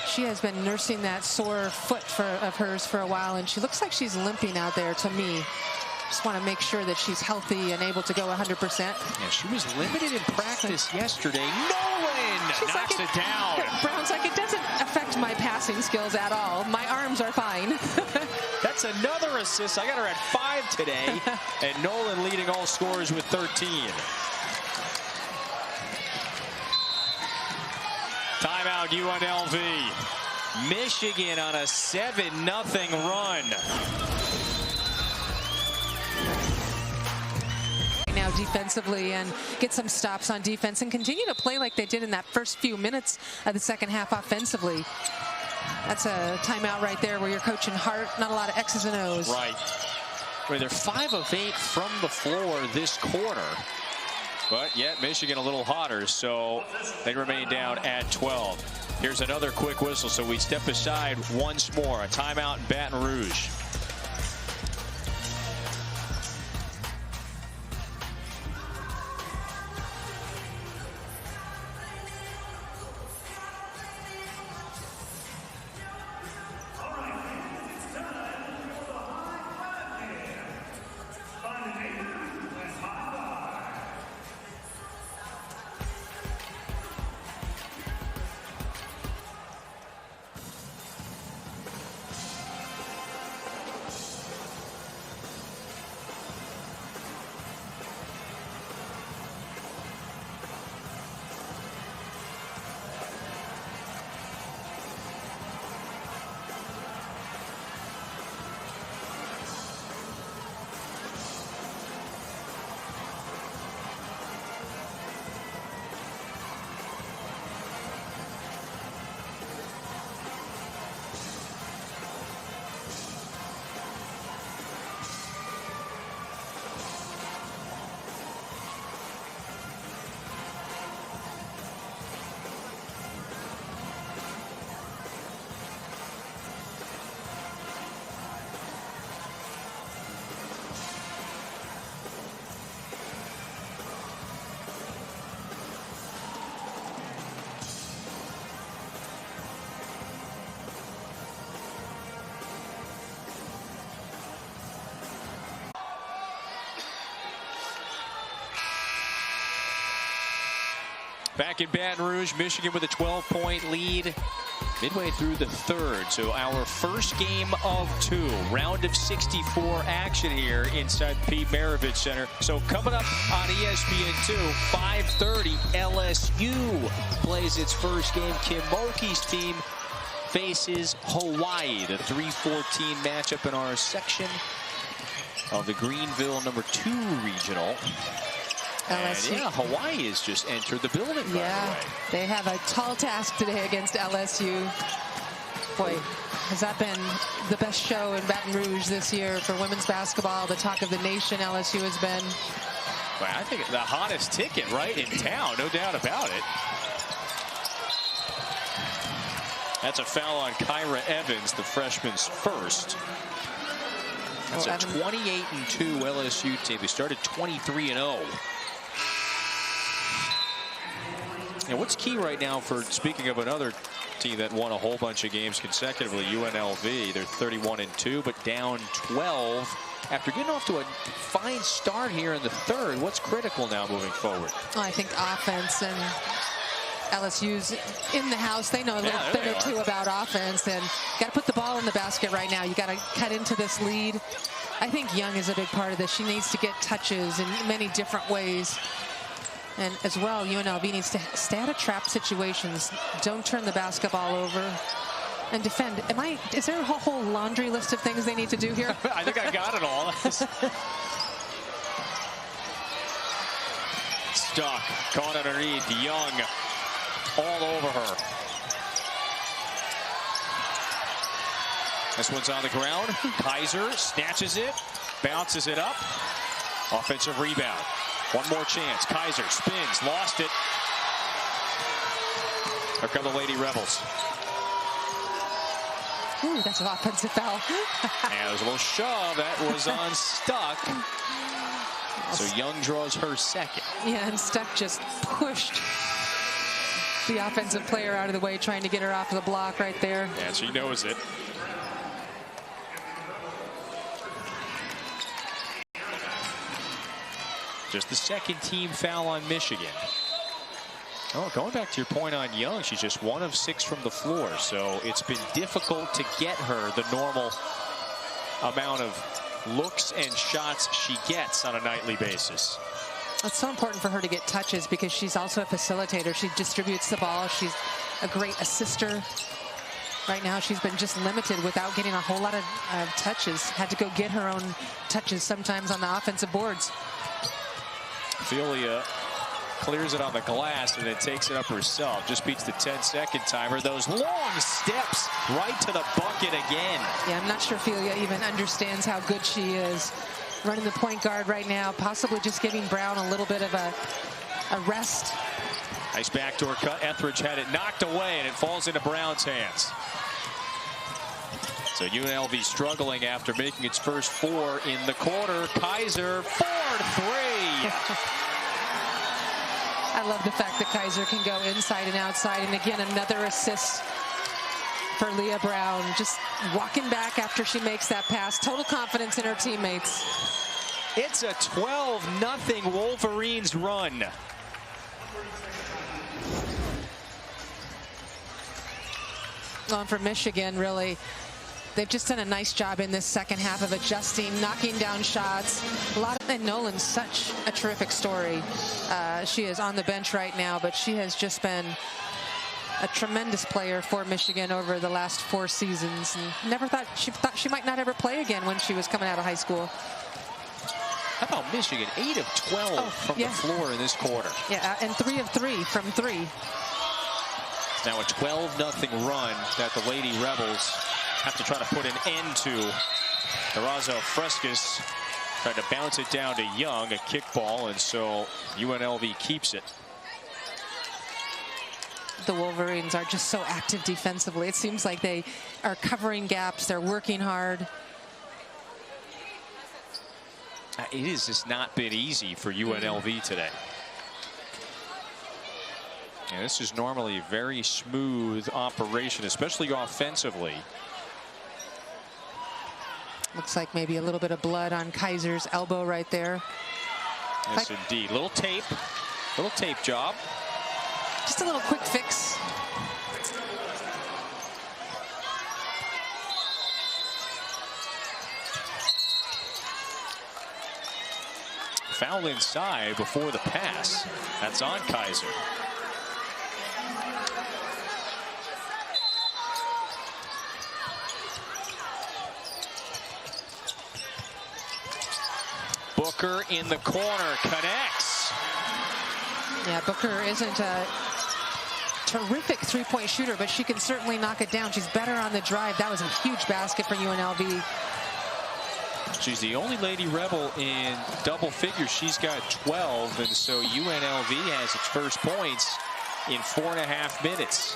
she has been nursing that sore foot of hers for a while, and she looks like she's limping out there to me. Just want to make sure that she's healthy and able to go 100%. Yeah, she was limited in practice yesterday. Nolan knocks it down. Brown's like, it doesn't affect my passing skills at all. My arms are fine. That's another assist. I got her at 5 today. And Nolan leading all scorers with 13. Timeout UNLV. Michigan on a 7-0 run. Now defensively, and get some stops on defense and continue to play like they did in that first few minutes of the second half offensively. That's a timeout right there where you're coaching Hart. Not a lot of X's and O's. Right. Well, they're 5 of 8 from the floor this quarter. But yet Michigan a little hotter, so they remain down at 12. Here's another quick whistle, so we step aside once more. A timeout in Baton Rouge. Back in Baton Rouge, Michigan with a 12-point lead midway through the third. So our first game of 2, round of 64 action here inside Pete Maravich Center. So coming up on ESPN2, 5:30, LSU plays its first game. Kim Mulkey's team faces Hawaii, the 3-14 matchup in our section of the Greenville #2 regional. LSU. And yeah, Hawaii has just entered the building, by the way. They have a tall task today against LSU. Boy, has that been the best show in Baton Rouge this year for women's basketball? The talk of the nation, LSU has been. Well, I think the hottest ticket right in town, no doubt about it. That's a foul on Kyra Evans, the freshman's first. That's a 28-2 LSU team. They started 23-0. And what's key right now for, speaking of another team that won a whole bunch of games consecutively, UNLV, they're 31-2, but down 12 after getting off to a fine start here in the third. What's critical now moving forward? Oh, I think offense, and LSU's in the house. They know a little bit or two about offense, and got to put the ball in the basket right now. You got to cut into this lead. I think Young is a big part of this. She needs to get touches in many different ways. And as well, UNLV needs to stay out of trap situations. Don't turn the basketball over. And defend. Is there a whole laundry list of things they need to do here? I think I got it all. Stuck. Caught underneath. Young all over her. This one's on the ground. Kaiser snatches it, bounces it up. Offensive rebound. One more chance. Kaiser spins, lost it. Here come the Lady Rebels. Ooh, that's an offensive foul. And there's a little shove that was unstuck. So Young draws her second. Yeah, and Stuck just pushed the offensive player out of the way, trying to get her off the block right there. And she knows it. Just the second team foul on Michigan. Oh, going back to your point on Young, she's just 1 of 6 from the floor, so it's been difficult to get her the normal amount of looks and shots she gets on a nightly basis. It's so important for her to get touches because she's also a facilitator. She distributes the ball. She's a great assister. Right now, she's been just limited without getting a whole lot of touches. Had to go get her own touches sometimes on the offensive boards. Ophelia clears it on the glass and then takes it up herself. Just beats the 10-second timer. Those long steps right to the bucket again. Yeah, I'm not sure Ophelia even understands how good she is. Running the point guard right now, possibly just giving Brown a little bit of a rest. Nice backdoor cut. Etheridge had it knocked away, and it falls into Brown's hands. So UNLV struggling after making its first 4 in the quarter. Kaiser, 4-3. I love the fact that Kaiser can go inside and outside. And again, another assist for Leah Brown. Just walking back after she makes that pass. Total confidence in her teammates. It's a 12-0 Wolverines run. On for Michigan, really. They've just done a nice job in this second half of adjusting, knocking down shots. And Nolan's such a terrific story. She is on the bench right now, but she has just been a tremendous player for Michigan over the last 4 seasons. And never thought she might not ever play again when she was coming out of high school. How about Michigan? 8 of 12 from the floor in this quarter. Yeah, and 3 of 3 from 3. It's now a 12-0 run that the Lady Rebels have to try to put an end to. Durazo Frescas tried to bounce it down to Young, a kickball, and so UNLV keeps it. The Wolverines are just so active defensively. It seems like they are covering gaps. They're working hard. It has just not been easy for UNLV today. And this is normally a very smooth operation, especially offensively. Looks like maybe a little bit of blood on Kaiser's elbow right there. Yes, indeed. Little tape job. Just a little quick fix. Foul inside before the pass. That's on Kaiser. Booker in the corner, connects. Yeah, Booker isn't a terrific three-point shooter, but she can certainly knock it down. She's better on the drive. That was a huge basket for UNLV. She's the only Lady Rebel in double figures. She's got 12, and so UNLV has its first points in 4.5 minutes.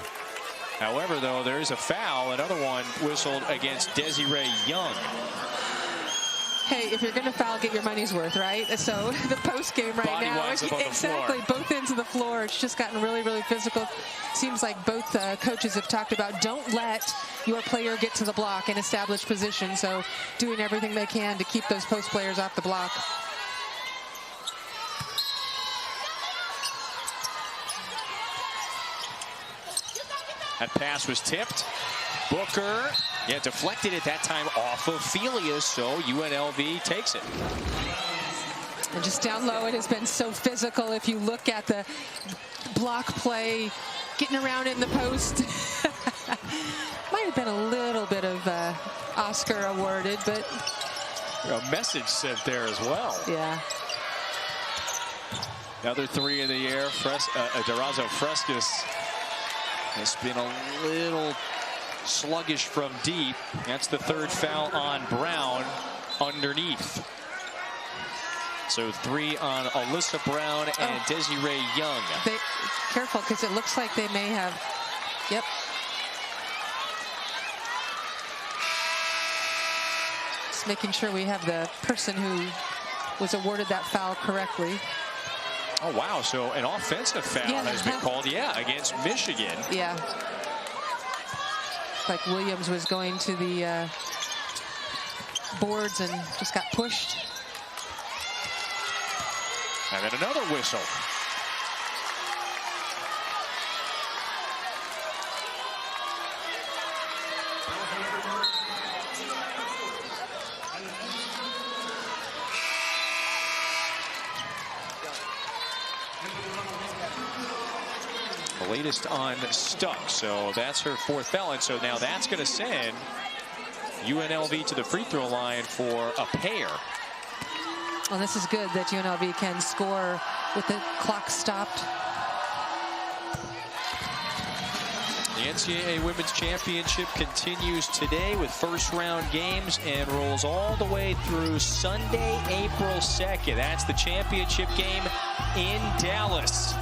However, though, there is a foul, another one whistled against Desiree Young. Hey, if you're going to foul, get your money's worth, right? So the post game right now, exactly, both ends of the floor. It's just gotten really, really physical. Seems like both coaches have talked about don't let your player get to the block and establish position. So doing everything they can to keep those post players off the block. That pass was tipped. Booker, yeah, deflected at that time off of Ophelia, so UNLV takes it. And just down low, it has been so physical. If you look at the block play, getting around in the post. Might have been a little bit of Oscar awarded, but a message sent there as well. Yeah. Another 3 in the air. Durazo Frescas has been a little sluggish from deep. That's the third foul on Brown underneath. So 3 on Alyssa Brown and Desiree Young. Careful, because it looks like they may have. Yep. Just making sure we have the person who was awarded that foul correctly. Oh, wow. So an offensive foul has been called, against Michigan. Yeah. Like Williams was going to the boards and just got pushed. And then another whistle. The latest on Stuck, so that's her 4th foul, and so now that's going to send UNLV to the free throw line for a pair. Well, this is good that UNLV can score with the clock stopped. The NCAA Women's Championship continues today with first-round games and rolls all the way through Sunday, April 2nd. That's the championship game in Dallas,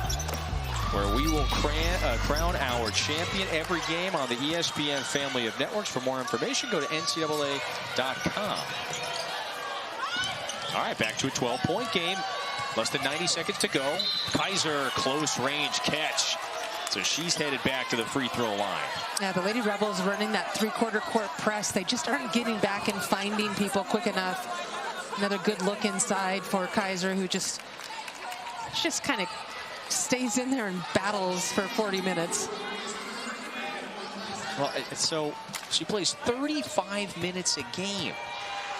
where we will crown our champion every game on the ESPN family of networks. For more information, go to ncaa.com. All right, back to a 12-point game. Less than 90 seconds to go. Kaiser, close range catch. So she's headed back to the free throw line. Yeah, the Lady Rebels running that 3/4 court press. They just aren't getting back and finding people quick enough. Another good look inside for Kaiser, who just kind of stays in there and battles for 40 minutes. Well, so she plays 35 minutes a game.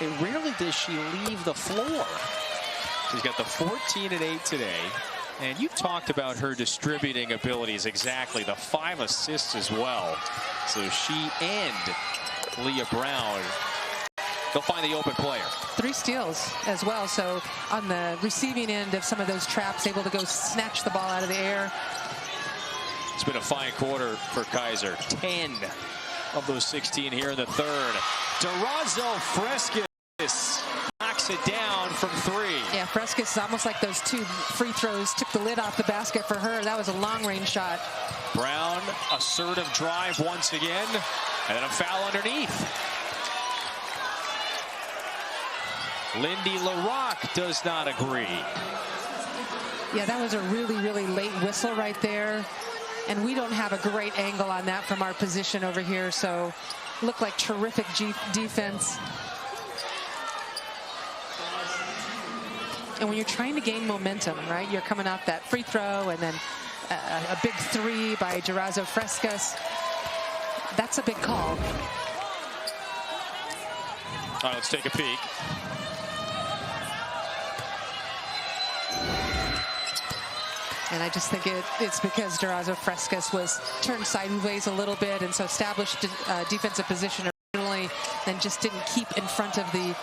And rarely does she leave the floor. She's got the 14 and 8 today. And you've talked about her distributing abilities. Exactly. The 5 assists as well. So she and Leah Brown, they'll find the open player. 3 steals as well. So on the receiving end of some of those traps, able to go snatch the ball out of the air. It's been a fine quarter for Kaiser. 10 of those 16 here in the third. Durazo Frescas knocks it down from 3. Yeah, Frescas is almost like those 2 free throws took the lid off the basket for her. That was a long-range shot. Brown, assertive drive once again, and then a foul underneath. Lindy LaRocque does not agree. Yeah, that was a really, really late whistle right there. And we don't have a great angle on that from our position over here, so looked like terrific defense. And when you're trying to gain momentum, right, you're coming off that free throw and then a big 3 by Durazo Frescas. That's a big call. All right, let's take a peek. And I just think it's because Durazo Frescas was turned sideways a little bit, and so established defensive position originally, then just didn't keep in front of the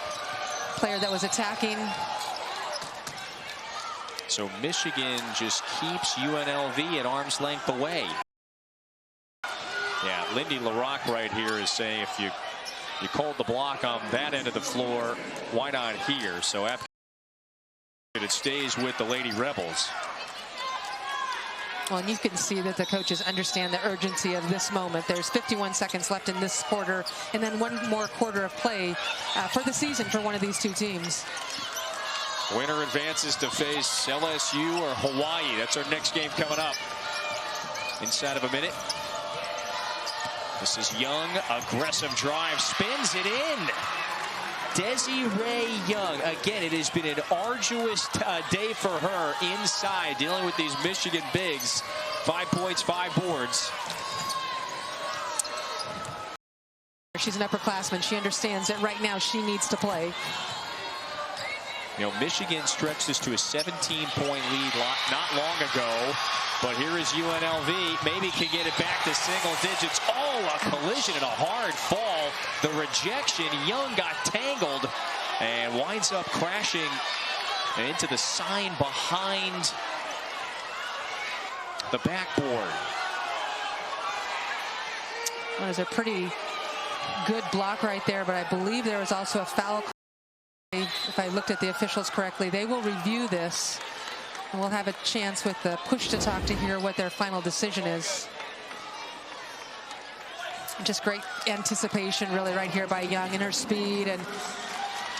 player that was attacking. So Michigan just keeps UNLV at arm's length away. Yeah, Lindy LaRocque right here is saying if you called the block on that end of the floor, why not here? So after it stays with the Lady Rebels. Well, and you can see that the coaches understand the urgency of this moment. There's 51 seconds left in this quarter, and then 1 more quarter of play for the season for one of these 2 teams. Winner advances to face LSU or Hawaii. That's our next game coming up inside of a minute. This is Young, aggressive drive, spins it in. Desiree Young, again, it has been an arduous day for her inside, dealing with these Michigan bigs. 5 points, 5 boards. She's an upperclassman. She understands that right now she needs to play. You know, Michigan stretched this to a 17-point lead not long ago. But here is UNLV. Maybe can get it back to single digits. Oh, a collision and a hard fall. The rejection. Young got tangled and winds up crashing into the sign behind the backboard. Well, there's a pretty good block right there, but I believe there was also a foul. If I looked at the officials correctly, they will review this, and we'll have a chance with the push to talk to hear what their final decision is. Just great anticipation really right here by Young in her speed, and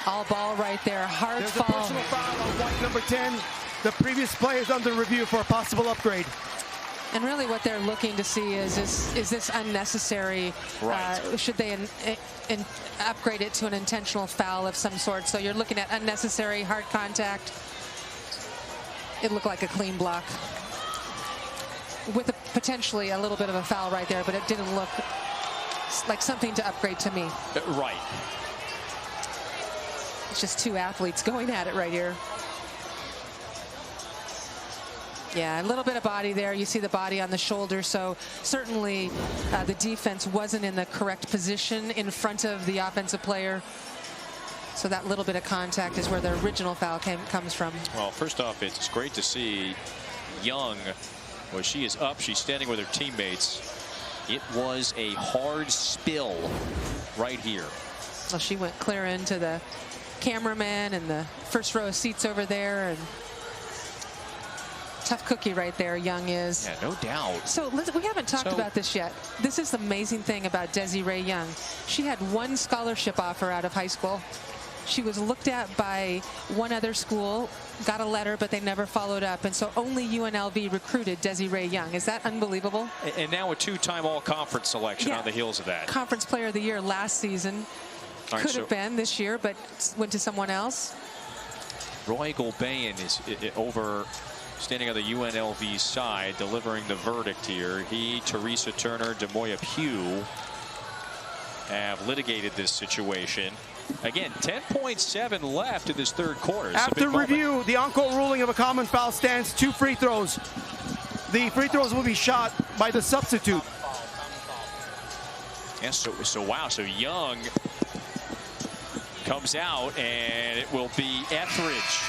all ball right there. Hard There's fall. A personal foul on white number 10. The previous play is under review for a possible upgrade. And really what they're looking to see is this unnecessary? Right. Should they upgrade it to an intentional foul of some sort? So you're looking at unnecessary hard contact. It looked like a clean block with potentially a little bit of a foul right there, but it didn't look like something to upgrade to me. Right. It's just two athletes going at it right here. Yeah, a little bit of body there. You see the body on the shoulder, so certainly the defense wasn't in the correct position in front of the offensive player. So that little bit of contact is where the original foul comes from. Well, first off, it's great to see Young. Well, she is up. She's standing with her teammates. It was a hard spill right here. Well, she went clear into the cameraman and the first row of seats over there, and tough cookie right there, Young is. Yeah, no doubt. So we haven't talked about this yet. This is the amazing thing about Desiree Young. She had one scholarship offer out of high school. She was looked at by one other school, got a letter, but they never followed up. And so only UNLV recruited Desiree Young. Is that unbelievable? And now a two-time all-conference selection on the heels of that. Conference Player of the Year last season. Could have been this year, but went to someone else. Roy Golbayan is over, standing on the UNLV side, delivering the verdict here. He, Teresa Turner, Demoya Pugh have litigated this situation. Again, 10.7 left in this third quarter. After review, the on-court ruling of a common foul stands 2 free throws. The free throws will be shot by the substitute. Yes, so wow, so Young comes out, and it will be Etheridge.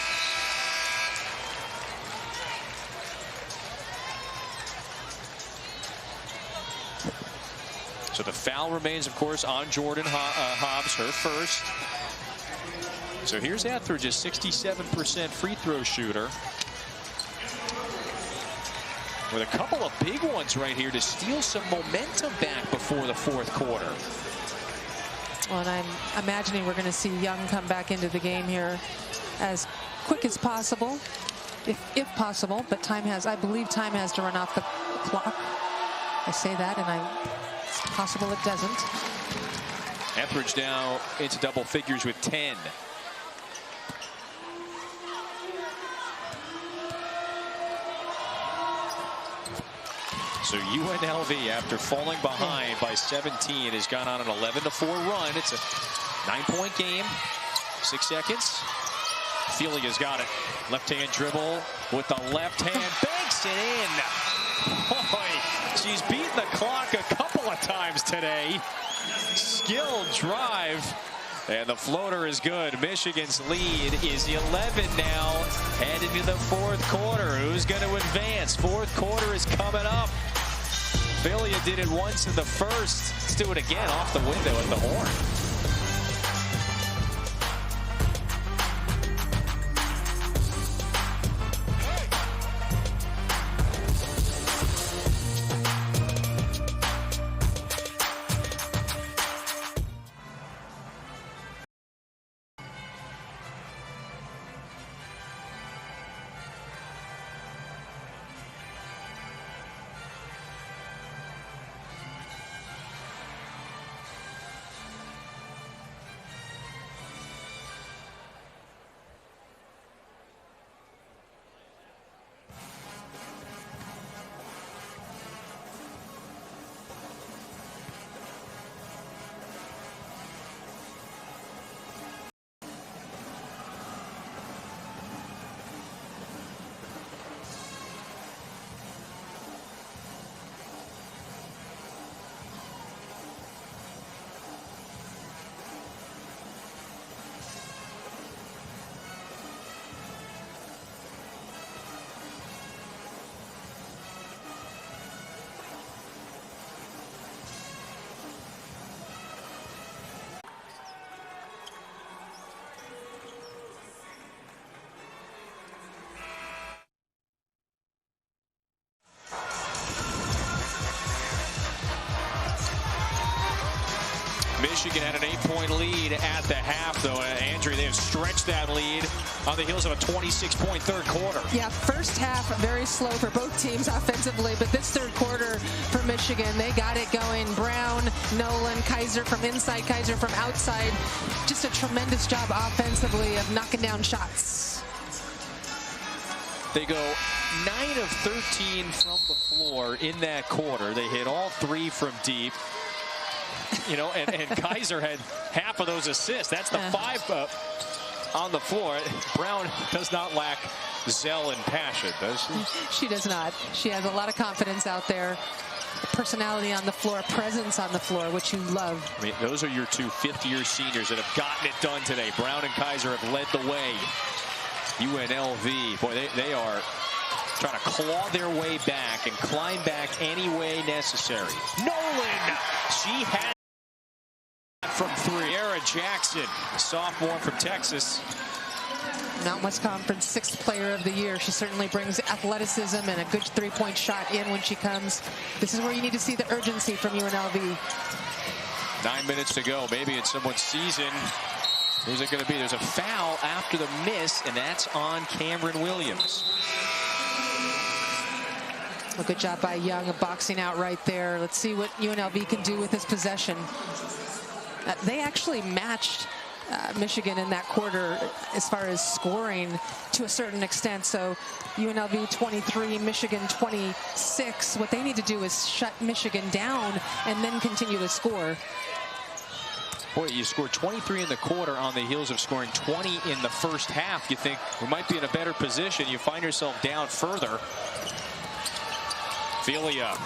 So the foul remains, of course, on Jordan Hobbs, her first. So here's Etheridge, a 67% free throw shooter, with a couple of big ones right here to steal some momentum back before the fourth quarter. Well, and I'm imagining we're going to see Young come back into the game here as quick as possible, if possible. But I believe time has to run off the clock. I say that, and it's possible it doesn't. Etheridge now into double figures with 10. So UNLV, after falling behind by 17, has gone on an 11-4 run. It's a 9-point game. 6 seconds. Felia's got it. Left-hand dribble with the left hand. Banks it in. Boy, she's beaten the clock a couple of times today. Skilled drive. And the floater is good. Michigan's lead is 11 now. Headed to the fourth quarter. Who's going to advance? Fourth quarter is coming up. Filia did it once in the first. Let's do it again off the window at the horn. Michigan had an 8-point lead at the half, though. Andrew, they have stretched that lead on the heels of a 26-point third quarter. Yeah, first half very slow for both teams offensively, but this third quarter for Michigan, they got it going. Brown, Nolan, Kaiser from inside, Kaiser from outside. Just a tremendous job offensively of knocking down shots. They go 9 of 13 from the floor in that quarter. They hit all 3 from deep. You know, and Kaiser had half of those assists. That's the 5 on the floor. Brown does not lack zeal and passion, does she? She does not. She has a lot of confidence out there. Personality on the floor, presence on the floor, which you love. I mean, those are your 2 fifth-year seniors that have gotten it done today. Brown and Kaiser have led the way. UNLV, boy, they are trying to claw their way back and climb back any way necessary. Nolan, she had from 3. Era Jackson, sophomore from Texas. Mountain West Conference 6th player of the year. She certainly brings athleticism and a good 3-point shot in when she comes. This is where you need to see the urgency from UNLV. 9 minutes to go. Maybe it's someone's season. Who's it going to be? There's a foul after the miss, and that's on Cameron Williams. A good job by Young of boxing out right there. Let's see what UNLV can do with this possession. They actually matched Michigan in that quarter as far as scoring to a certain extent. So UNLV 23, Michigan 26. What they need to do is shut Michigan down and then continue to score. Boy, you scored 23 in the quarter on the heels of scoring 20 in the first half. You think we might be in a better position. You find yourself down further. Philia.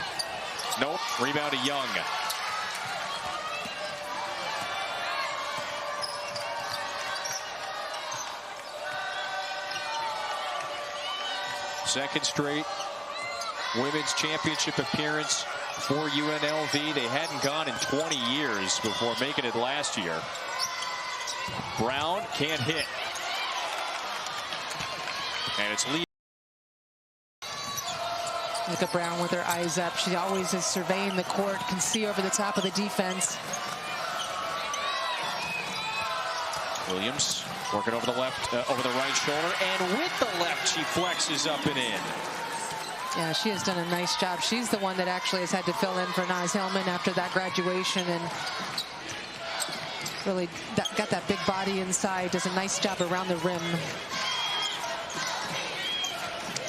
Nope. Rebound to Young. Second straight women's championship appearance for UNLV. They hadn't gone in 20 years before making it last year. Brown can't hit. And it's lead. Look at Brown with her eyes up. She always is surveying the court, can see over the top of the defense. Williams working over the left, over the right shoulder, and with the left, she flexes up and in. Yeah, she has done a nice job. She's the one that actually has had to fill in for Naz Hillman after that graduation, and really got that big body inside. Does a nice job around the rim.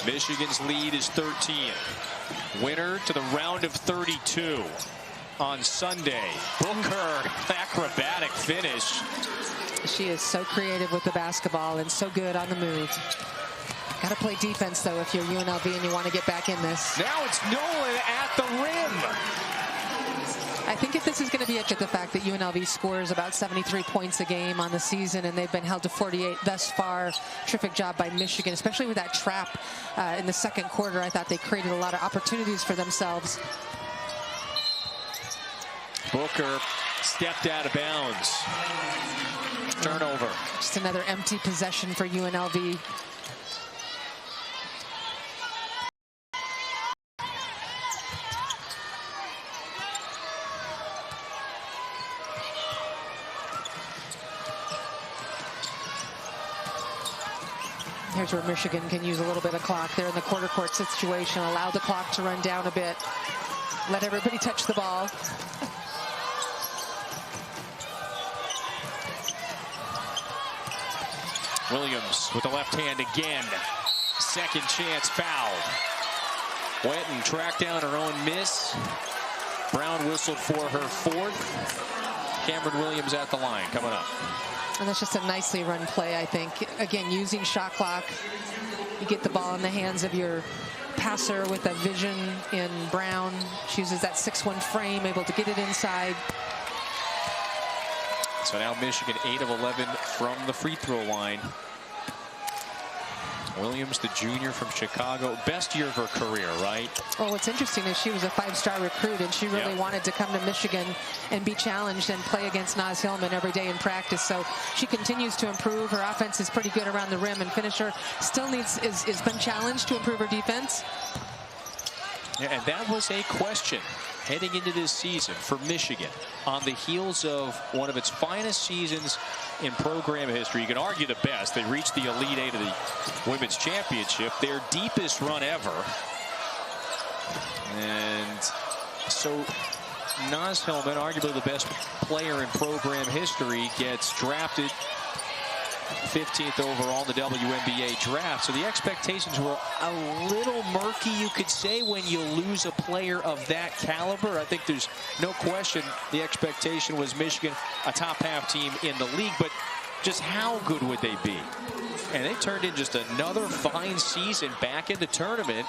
Michigan's lead is 13. Winner to the round of 32 on Sunday. Booker, acrobatic finish. She is so creative with the basketball and so good on the move. Got to play defense, though, if you're UNLV and you want to get back in this. Now it's Nolan at the rim. I think if this is going to be it, the fact that UNLV scores about 73 points a game on the season and they've been held to 48 thus far. Terrific job by Michigan, especially with that trap in the second quarter. I thought they created a lot of opportunities for themselves. Booker stepped out of bounds. Turnover. Just another empty possession for UNLV. Here's where Michigan can use a little bit of clock. They're in the quarter court situation. Allow the clock to run down a bit. Let everybody touch the ball. Williams with the left hand again. Second chance foul. Went and tracked down her own miss. Brown whistled for her 4th. Cameron Williams at the line coming up. And that's just a nicely run play, I think. Again, using shot clock. You get the ball in the hands of your passer with a vision in Brown. She uses that 6'1" frame, able to get it inside. So now Michigan 8 of 11 from the free throw line. Williams, the junior from Chicago, best year of her career, right? Well, what's interesting is she was a 5-star recruit, and she really wanted to come to Michigan and be challenged and play against Naz Hillman every day in practice. So she continues to improve. Her offense is pretty good around the rim, and finisher still is been challenged to improve her defense. Yeah, and that was a question heading into this season for Michigan on the heels of one of its finest seasons in program history. You can argue the best. They reached the Elite Eight of the Women's Championship, their deepest run ever. And so Naz Hillman, arguably the best player in program history, gets drafted 15th overall in the WNBA draft. So the expectations were a little murky, you could say, when you lose a player of that caliber. I think there's no question the expectation was Michigan, a top half team in the league, but just how good would they be? And they turned in just another fine season back in the tournament.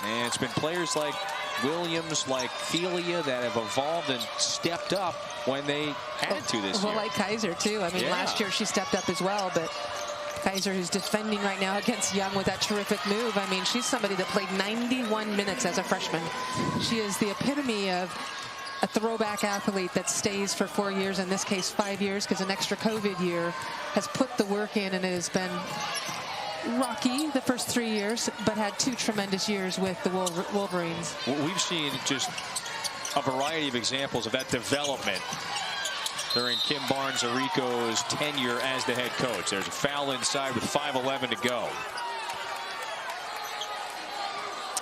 And it's been players like Williams, like Felia, that have evolved and stepped up when they had to this year. Well, like Kaiser, too. I mean, last year she stepped up as well, but Kaiser, who's defending right now against Young with that terrific move. I mean, she's somebody that played 91 minutes as a freshman. She is the epitome of a throwback athlete that stays for 4 years, in this case 5 years, because an extra COVID year has put the work in, and it has been rocky the first 3 years, but had 2 tremendous years with the Wolverines. We've seen just a variety of examples of that development during Kim Barnes-Arico's tenure as the head coach. There's a foul inside with 5:11 to go.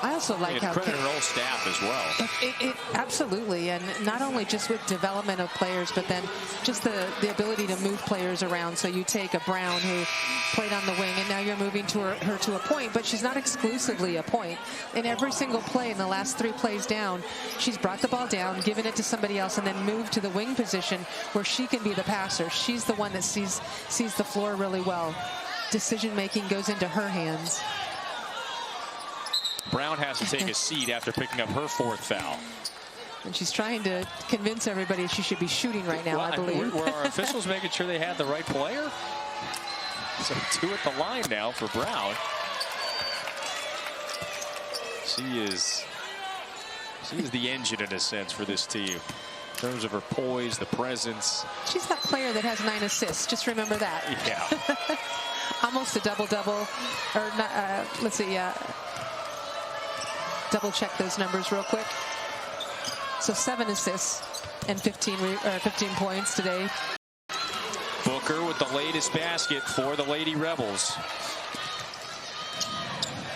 I also like how credit her whole staff as well. Absolutely, and not only just with development of players, but then just the ability to move players around. So you take a Brown who played on the wing, and now you're moving to her to a point, but she's not exclusively a point. In every single play, in the last 3 plays down, she's brought the ball down, given it to somebody else, and then moved to the wing position where she can be the passer. She's the one that sees the floor really well. Decision making goes into her hands. Brown has to take a seat after picking up her 4th foul. And she's trying to convince everybody she should be shooting right now, I believe. Were our officials making sure they had the right player? So 2 at the line now for Brown. She is the engine, in a sense, for this team. In terms of her poise, the presence. She's that player that has 9 assists. Just remember that. Yeah. Almost a double-double. Or not, let's see. Double check those numbers real quick. So 7 assists and 15 points today. Booker with the latest basket for the Lady Rebels.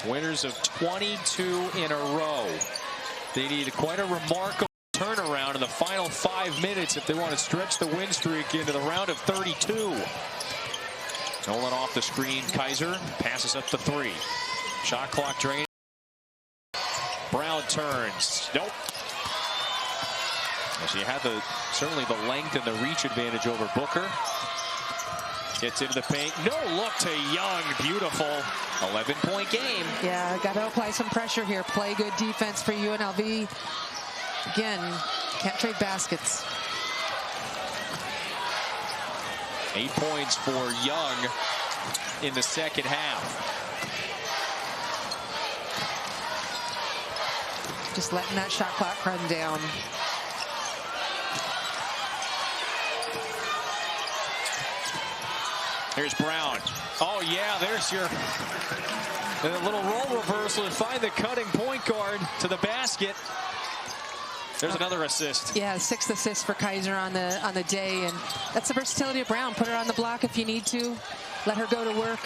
Winners of 22 in a row. They need quite a remarkable turnaround in the final 5 minutes if they want to stretch the win streak into the round of 32. Nolan off the screen. Kaiser passes up the 3. Shot clock drained. Brown turns. Nope. Well, she had certainly the length and the reach advantage over Booker. Gets into the paint. No look to Young. Beautiful. 11-point game. Yeah, got to apply some pressure here. Play good defense for UNLV. Again, can't trade baskets. 8 points for Young in the second half. Just letting that shot clock run down. Here's Brown. Oh, yeah, there's your little role reversal to find the cutting point guard to the basket. There's another assist. Yeah, 6th assist for Kaiser on the day, and that's the versatility of Brown. Put her on the block if you need to. Let her go to work.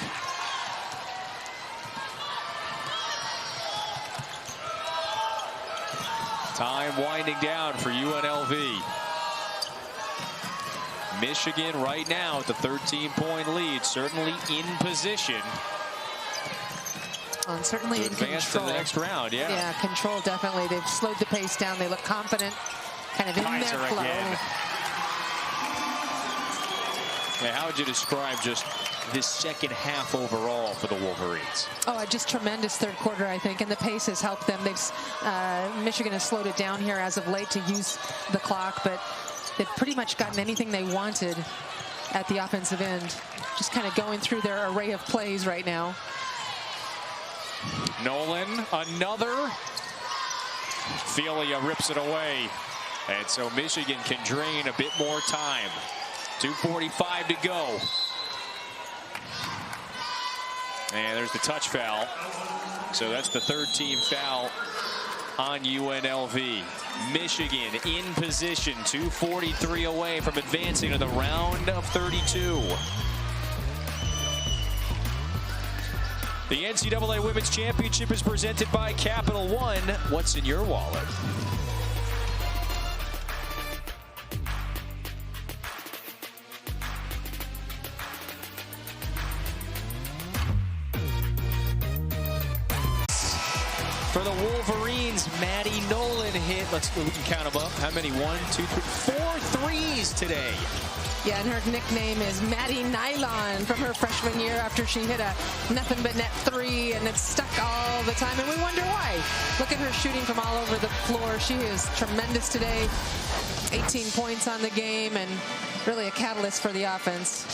Time winding down for UNLV. Michigan right now with the 13-point lead, certainly in position. And certainly in advance control. to the next round, yeah. Yeah, control definitely. They've slowed the pace down. They look confident, kind of in Kaiser their flow. Again. Yeah, how would you describe just this second half overall for the Wolverines? Oh, just tremendous 3rd quarter, I think, and the pace has helped them. Michigan has slowed it down here as of late to use the clock, but they've pretty much gotten anything they wanted at the offensive end. Just kind of going through their array of plays right now. Nolan, another. Felia rips it away. And so Michigan can drain a bit more time. 2:45 to go. And there's the touch foul. So that's the 3rd team foul on UNLV. Michigan in position, 2:43 away from advancing to the round of 32. The NCAA Women's Championship is presented by Capital One. What's in your wallet? For the Wolverines, Maddie Nolan hit. We can count them up. How many? 1, 2, 3, 4 threes today. Yeah, and her nickname is Maddie Nylon from her freshman year after she hit a nothing but net 3, and it's stuck all the time, and we wonder why. Look at her shooting from all over the floor. She is tremendous today. 18 points on the game, and really a catalyst for the offense.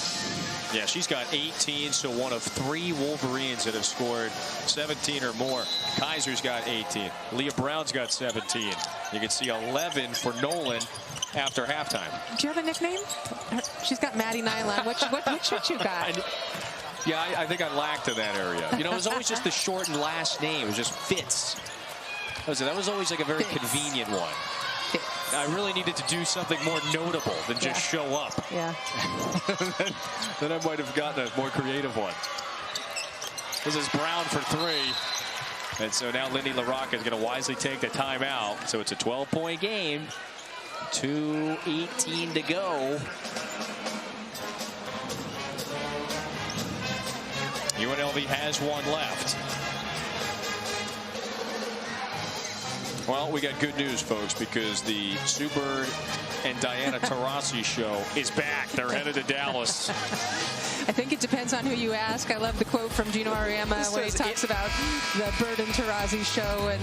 Yeah, she's got 18, so one of 3 Wolverines that have scored 17 or more. Kaiser's got 18. Leah Brown's got 17. You can see 11 for Nolan after halftime. Do you have a nickname? She's got Maddie Nylon. What should you got? Yeah, I think I lacked in that area. You know, it was always just the shortened last name. It was just Fitz. That was always like a very convenient one. I really needed to do something more notable than just show up. Yeah. Then I might have gotten a more creative one. This is Brown for 3. And so now Lindy LaRocca is going to wisely take the timeout. So it's a 12-point game. 2:18 to go. UNLV has one left. Well, we got good news, folks, because the Sue Bird and Diana Taurasi show is back. They're headed to Dallas. I think it depends on who you ask. I love the quote from Gino Auriemma when he talks about the Bird and Taurasi show, and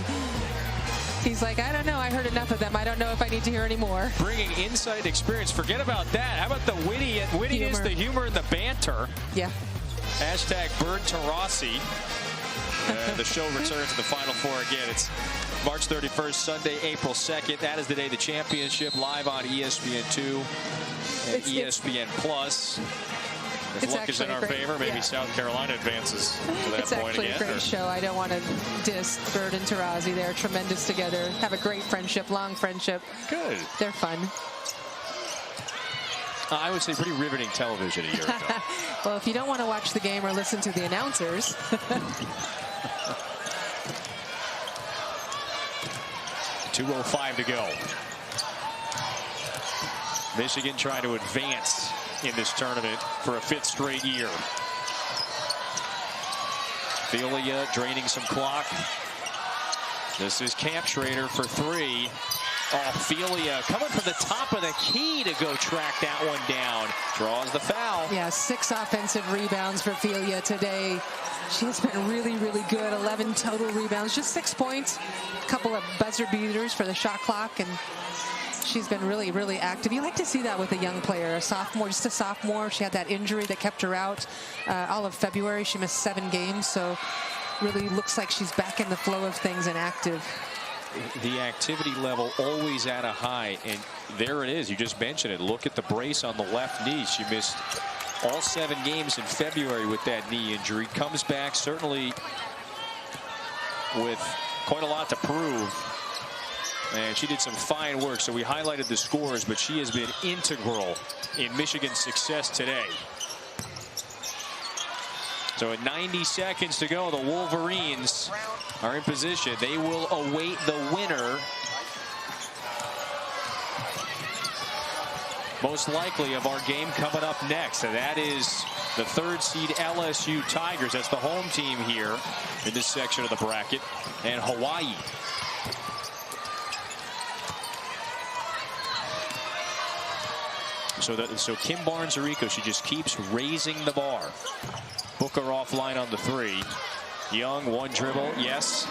he's like, I don't know. I heard enough of them. I don't know if I need to hear any more. Bringing insight and experience. Forget about that. How about the wittiness, the humor, and the banter? Yeah. Hashtag Bird Taurasi. The show returns to the Final Four again. It's March 31st, Sunday, April 2nd. That is the day of the championship, live on ESPN2 and ESPN Plus. If luck is in our favor, maybe South Carolina advances to that point again. It's actually a great show. I don't want to diss Bird and Taurasi. They're tremendous together. Have a great friendship, long friendship. Good. They're fun. I would say pretty riveting television a year ago. Well, if you don't want to watch the game or listen to the announcers. 2:05 to go. Michigan trying to advance in this tournament for a 5th straight year. Philia draining some clock. This is Camp Schrader for 3. Oh, Philia coming from the top of the key to go track that one down. Draws the foul. Yeah, 6 offensive rebounds for Philia today. She's been really, really good. 11 total rebounds, just 6 points. A couple of buzzer beaters for the shot clock, and she's been really, really active. You like to see that with a young player, a sophomore, just a sophomore. She had that injury that kept her out all of February. She missed 7 games, so really looks like she's back in the flow of things and active. The activity level always at a high, and there it is. You just mentioned it. Look at the brace on the left knee. She missed all 7 games in February with that knee injury. Comes back certainly with quite a lot to prove. And she did some fine work. So we highlighted the scores, but she has been integral in Michigan's success today. So at 90 seconds to go, the Wolverines are in position. They will await the winner, most likely, of our game coming up next. And that is the 3rd seed LSU Tigers. That's the home team here in this section of the bracket. And Hawaii. So Kim Barnes-Arico, she just keeps raising the bar. Booker offline on the 3. Young, 1 dribble, yes.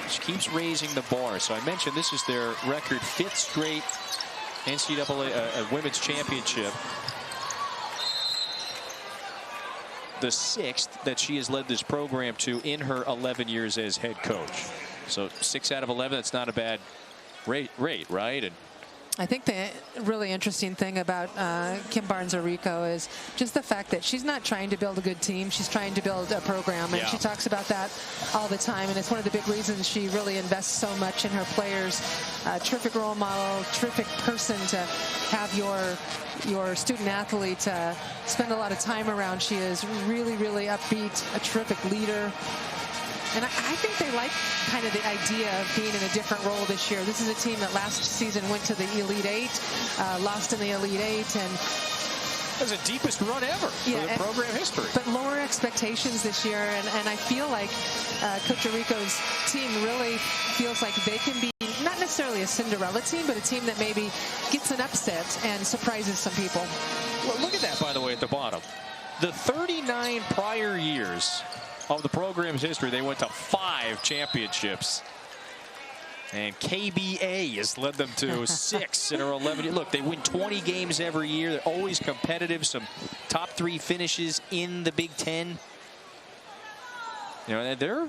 She keeps raising the bar. So I mentioned this is their record 5th straight NCAA Women's Championship. The 6th that she has led this program to in her 11 years as head coach. So 6 out of 11, that's not a bad rate, right? And I think the really interesting thing about Kim Barnes-Arico is just the fact that she's not trying to build a good team. She's trying to build a program, and she talks about that all the time. And it's one of the big reasons she really invests so much in her players. Terrific role model, terrific person to have your student athlete spend a lot of time around. She is really, really upbeat, a terrific leader. And I think they like kind of the idea of being in a different role this year. This is a team that last season went to the Elite Eight, lost in the Elite Eight, and it was the deepest run ever for the program history. But lower expectations this year, and I feel like Coach Arico's team really feels like they can be not necessarily a Cinderella team, but a team that maybe gets an upset and surprises some people. Well, look at that, by the way, at the bottom. The 39 prior years of the program's history, they went to 5 championships. And KBA has led them to 6 in our 11. Look, they win 20 games every year. They're always competitive. Some top 3 finishes in the Big Ten. You know, there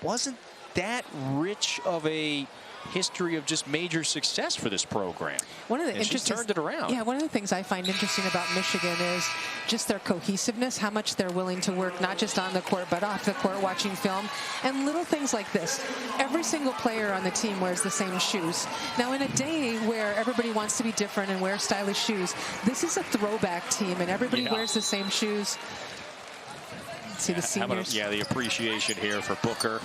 wasn't that rich of a history of just major success for this program. One of the and she's turned it around. Yeah, one of the things I find interesting about Michigan is just their cohesiveness, how much they're willing to work, not just on the court, but off the court, watching film, and little things like this. Every single player on the team wears the same shoes. Now, in a day where everybody wants to be different and wear stylish shoes, this is a throwback team, and everybody wears the same shoes. See the seniors. The appreciation here for Booker,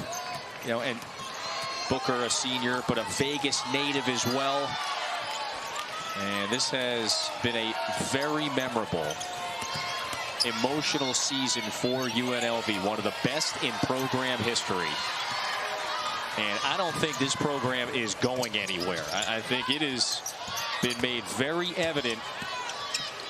you know, and Booker, a senior, but a Vegas native as well. And this has been a very memorable, emotional season for UNLV. One of the best in program history. And I don't think this program is going anywhere. I think it has been made very evident.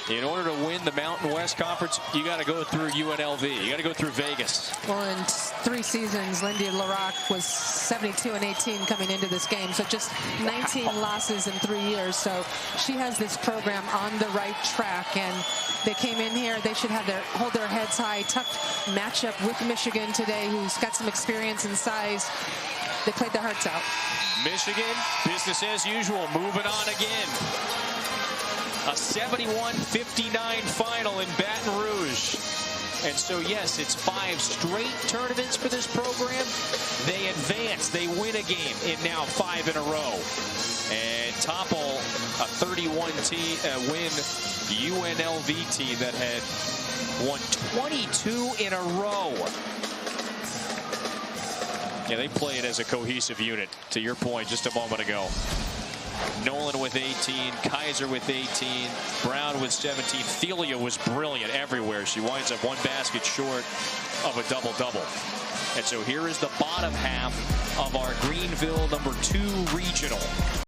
In order to win the Mountain West Conference, you got to go through UNLV. You got to go through Vegas. Well, in 3 seasons, Lindy LaRocque was 72-18 coming into this game. So just 19 losses in 3 years. So she has this program on the right track. And they came in here. They should have hold their heads high. Tough matchup with Michigan today, who's got some experience and size. They played their hearts out. Michigan, business as usual, moving on again. A 71-59 final in Baton Rouge. And so, yes, it's 5 straight tournaments for this program. They advance. They win a game in now 5 in a row. And topple a 31-win UNLV team that had won 22 in a row. Yeah, they played as a cohesive unit, to your point just a moment ago. Nolan with 18, Kaiser with 18, Brown with 17. Thelia was brilliant everywhere. She winds up 1 basket short of a double-double. And so here is the bottom half of our Greenville #2 regional.